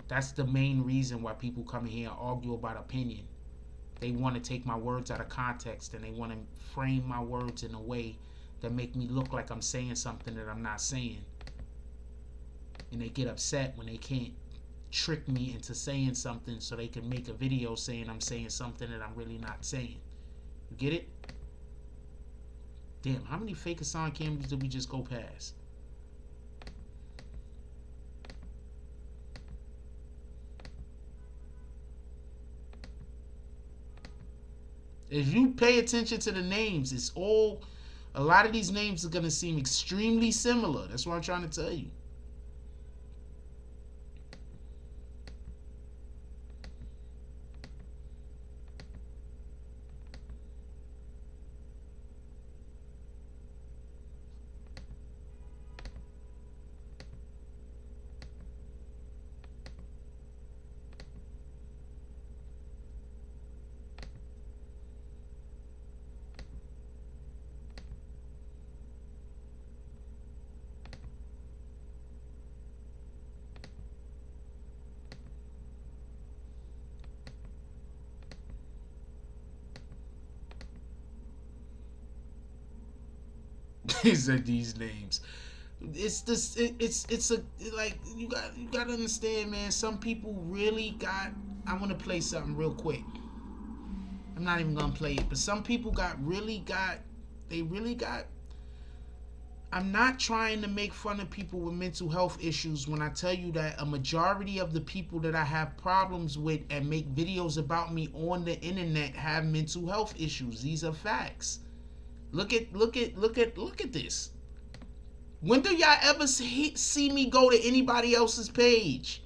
That's the main reason why people come in here and argue about opinion. They want to take my words out of context, and they want to frame my words in a way that make me look like I'm saying something that I'm not saying. And they get upset when they can't trick me into saying something so they can make a video saying I'm saying something that I'm really not saying. You get it? Damn, how many fake Hassan Campbells did we just go past? If you pay attention to the names, it's all, a lot of these names are going to seem extremely similar. That's what I'm trying to tell you. He said these names. It's this. It's a, like, you got to understand, man. Some people really got. I want to play something real quick. I'm not even gonna play it, but some people really got. I'm not trying to make fun of people with mental health issues when I tell you that a majority of the people that I have problems with and make videos about me on the internet have mental health issues. These are facts. Look at this. When do y'all ever see me go to anybody else's page?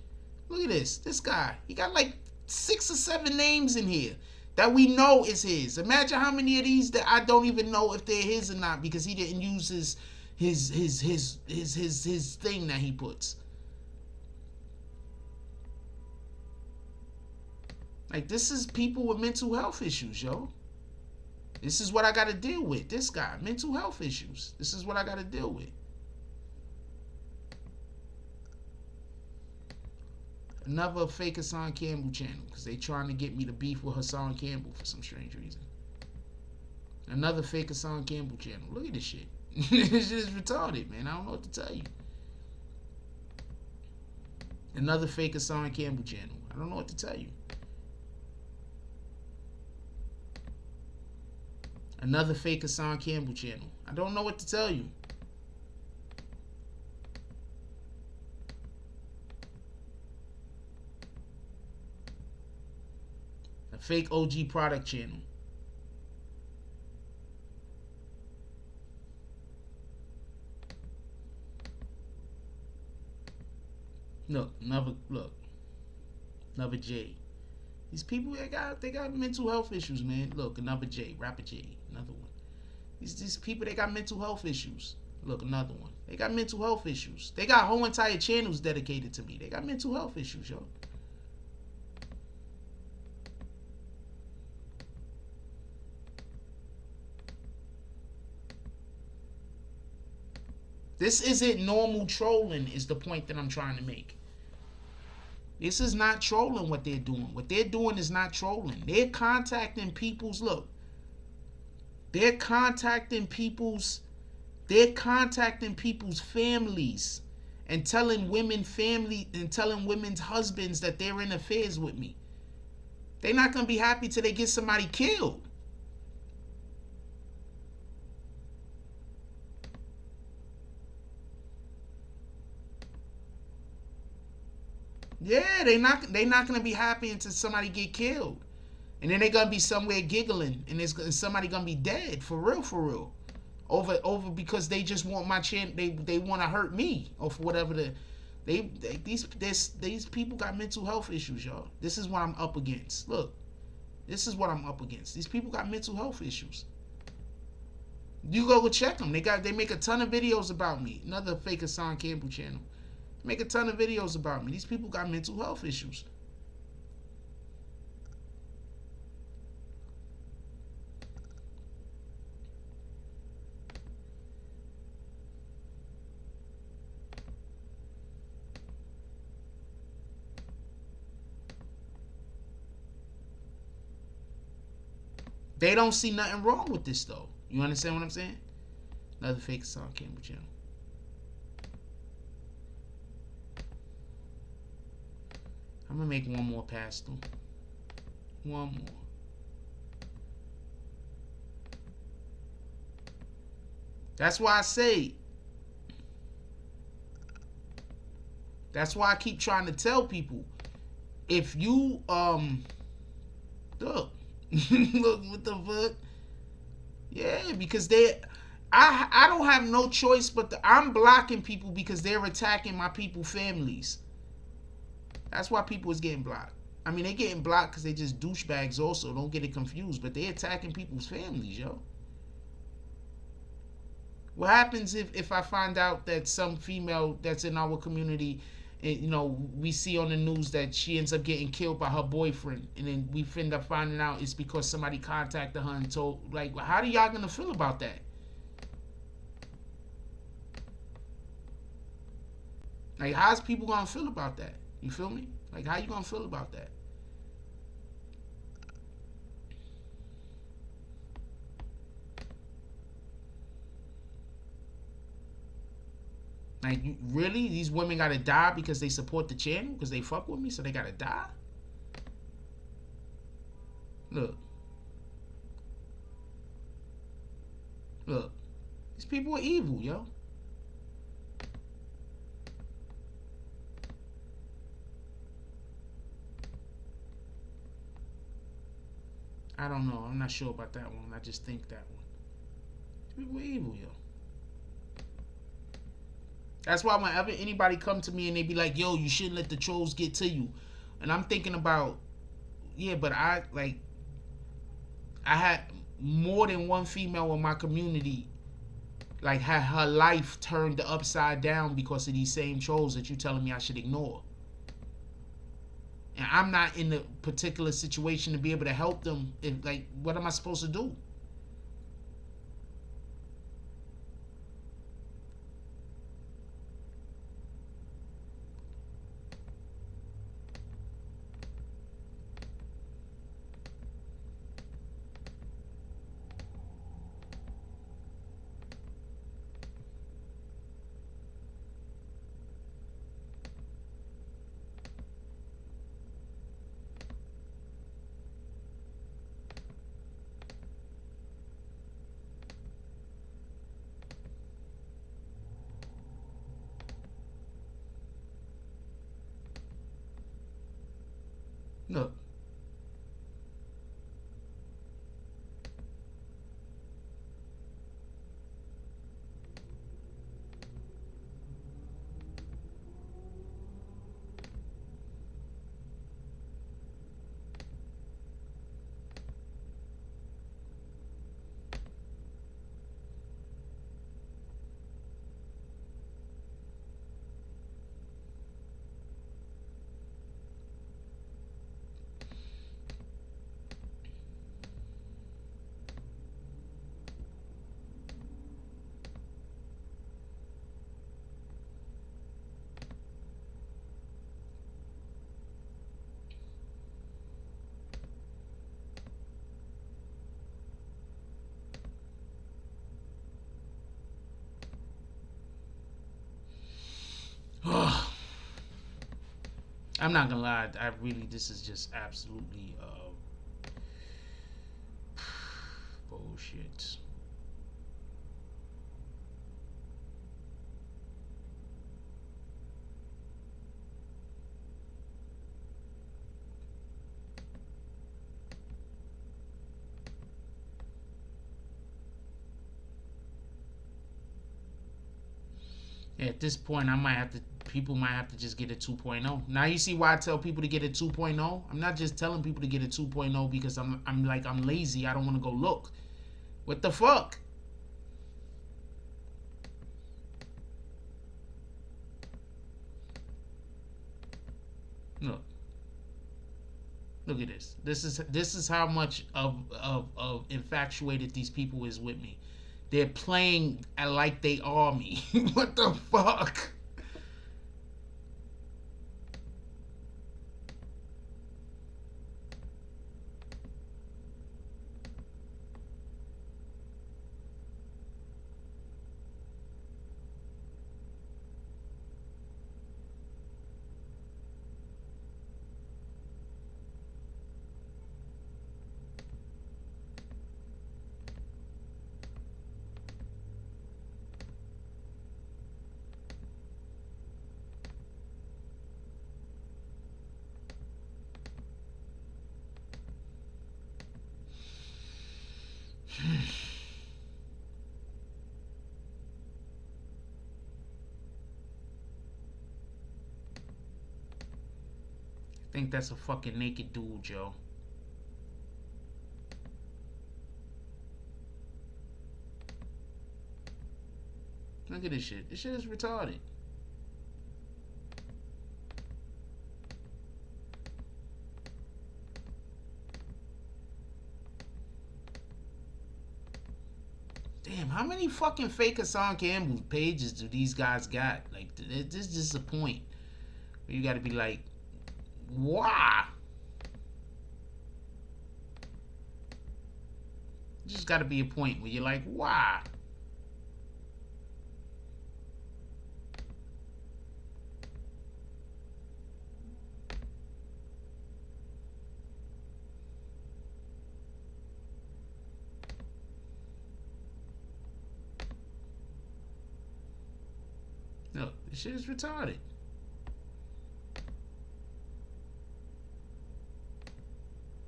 Look at this. This guy. He got like 6 or 7 names in here that we know is his. Imagine how many of these that I don't even know if they're his or not because he didn't use his thing that he puts. Like, this is people with mental health issues, yo. This is what I got to deal with. This guy, mental health issues. This is what I got to deal with. Another fake Hassan Campbell channel because they trying to get me to beef with Hassan Campbell for some strange reason. Another fake Hassan Campbell channel. Look at this shit. This shit is retarded, man. I don't know what to tell you. Another fake Hassan Campbell channel. I don't know what to tell you. Another fake Hassan Campbell channel. I don't know what to tell you. A fake OG product channel. Look, another J. These people, they got mental health issues, man. Look, another J, rapper J, another one. These people, they got mental health issues. Look, another one. They got mental health issues. They got whole entire channels dedicated to me. They got mental health issues, yo. This isn't normal trolling, is the point that I'm trying to make. This is not trolling what they're doing. What they're doing is not trolling. They're contacting people's, look. They're contacting people's families and telling women's husbands that they're in affairs with me. They're not going to be happy till they get somebody killed. Yeah, they not gonna be happy until somebody get killed, and then they gonna be somewhere giggling, and somebody gonna be dead for real, over because they just want my chance. They want to hurt me or for whatever these people got mental health issues, y'all. This is what I'm up against. Look, this is what I'm up against. These people got mental health issues. You go check them. They make a ton of videos about me. Another fake Hassan Campbell channel. Make a ton of videos about me. These people got mental health issues. They don't see nothing wrong with this, though. You understand what I'm saying? Another fake Hassan Campbell channel. I'm gonna make one more pass through. One more. That's why I say. That's why I keep trying to tell people. If you look, Look, what the fuck? Yeah, because I don't have no choice but I'm blocking people because they're attacking my people families. That's why people is getting blocked. I mean, they getting blocked because they just douchebags also. Don't get it confused. But they attacking people's families, yo. What happens if I find out that some female that's in our community, you know, we see on the news that she ends up getting killed by her boyfriend, and then we end up finding out it's because somebody contacted her and told, like, how do y'all gonna feel about that? Like, how's people gonna feel about that? You feel me? Like, how you gonna feel about that? Like, really? These women gotta die because they support the channel? Because they fuck with me, so they gotta die? Look. Look. These people are evil, yo. I don't know. I'm not sure about that one. I just think that one. These people are evil, yo. That's why whenever anybody come to me and they be like, yo, you shouldn't let the trolls get to you. And I'm thinking about, yeah, but I had more than one female in my community like had her life turned upside down because of these same trolls that you telling me I should ignore. And I'm not in a particular situation to be able to help them. Like, what am I supposed to do? Look. I'm not gonna lie, I really, this is just absolutely bullshit. At this point, people might have to just get a 2.0. Now you see why I tell people to get a 2.0? I'm not just telling people to get a 2.0 because I'm lazy. I don't want to go look. What the fuck? Look. Look at this. This is how much of infatuated these people is with me. They're playing like they are me. What the fuck? think that's a fucking naked dude, yo. Look at this shit. This shit is retarded. Damn, how many fucking fake Hassan Campbell pages do these guys got? Like, this is just a point where you gotta be like, why? Just gotta be a point where you're like, why? No, this shit is retarded.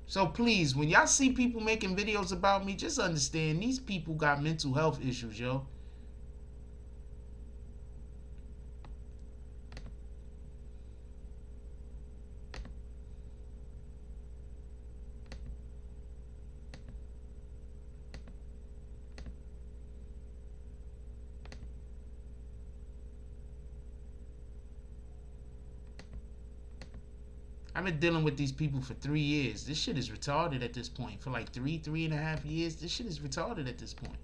So please, when y'all see people making videos about me, just understand these people got mental health issues, yo. I've been dealing with these people for 3 years. This shit is retarded at this point. For like 3.5 years, this shit is retarded at this point.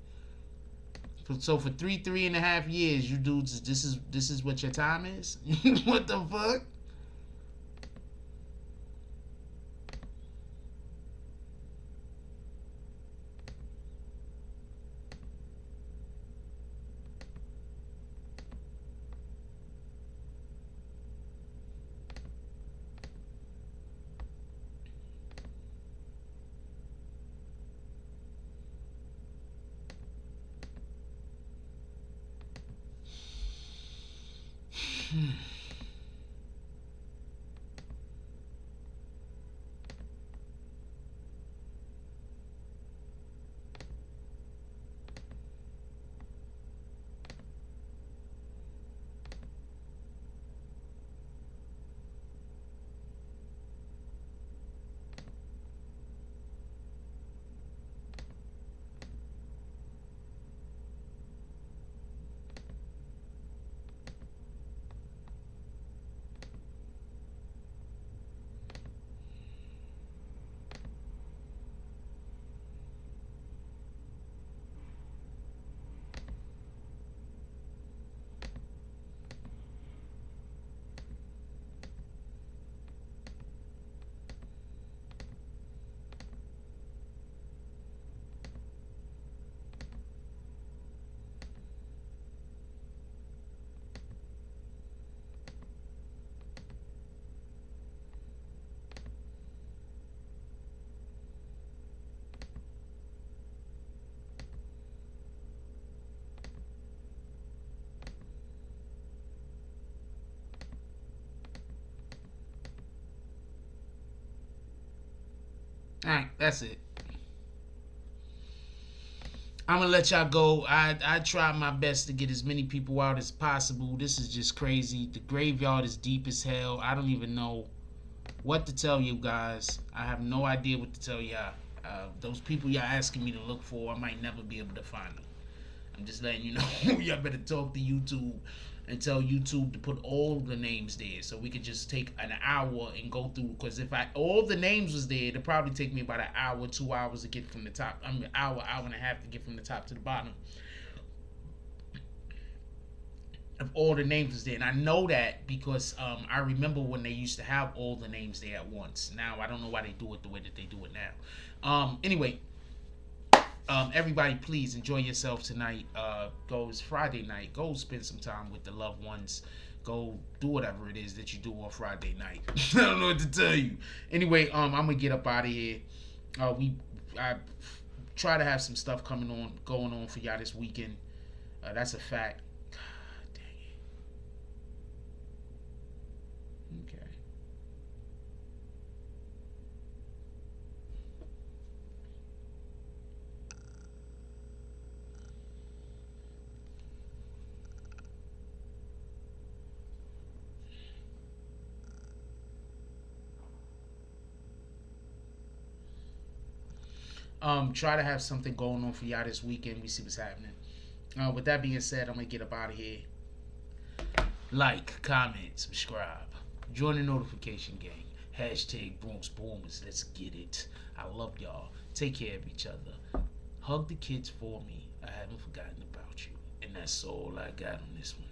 So for 3.5 years, you dudes, this is what your time is? What the fuck? Alright, that's it. I'm gonna let y'all go. I tried my best to get as many people out as possible. This is just crazy. The graveyard is deep as hell. I don't even know what to tell you guys. I have no idea what to tell y'all. Those people y'all asking me to look for, I might never be able to find them. I'm just letting you know. Y'all better talk to YouTube and tell YouTube to put all the names there, so we could just take an hour and go through. Because if all the names was there, it'd probably take me about an hour, 2 hours to get from the top. I mean, hour and a half to get from the top to the bottom. If all the names was there, and I know that because I remember when they used to have all the names there at once. Now I don't know why they do it the way that they do it now. Anyway. Everybody, please enjoy yourself tonight. It's Friday night. Go spend some time with the loved ones. Go do whatever it is that you do on Friday night. I don't know what to tell you. Anyway, I'm gonna get up out of here. I try to have some stuff going on for y'all this weekend. That's a fact. God dang it. Okay. Try to have something going on for y'all this weekend. We see what's happening. With that being said, I'm gonna get up out of here. Like, comment, subscribe, join the notification gang. Hashtag Bronx Boomers. Let's get it. I love y'all. Take care of each other. Hug the kids for me. I haven't forgotten about you. And that's all I got on this one.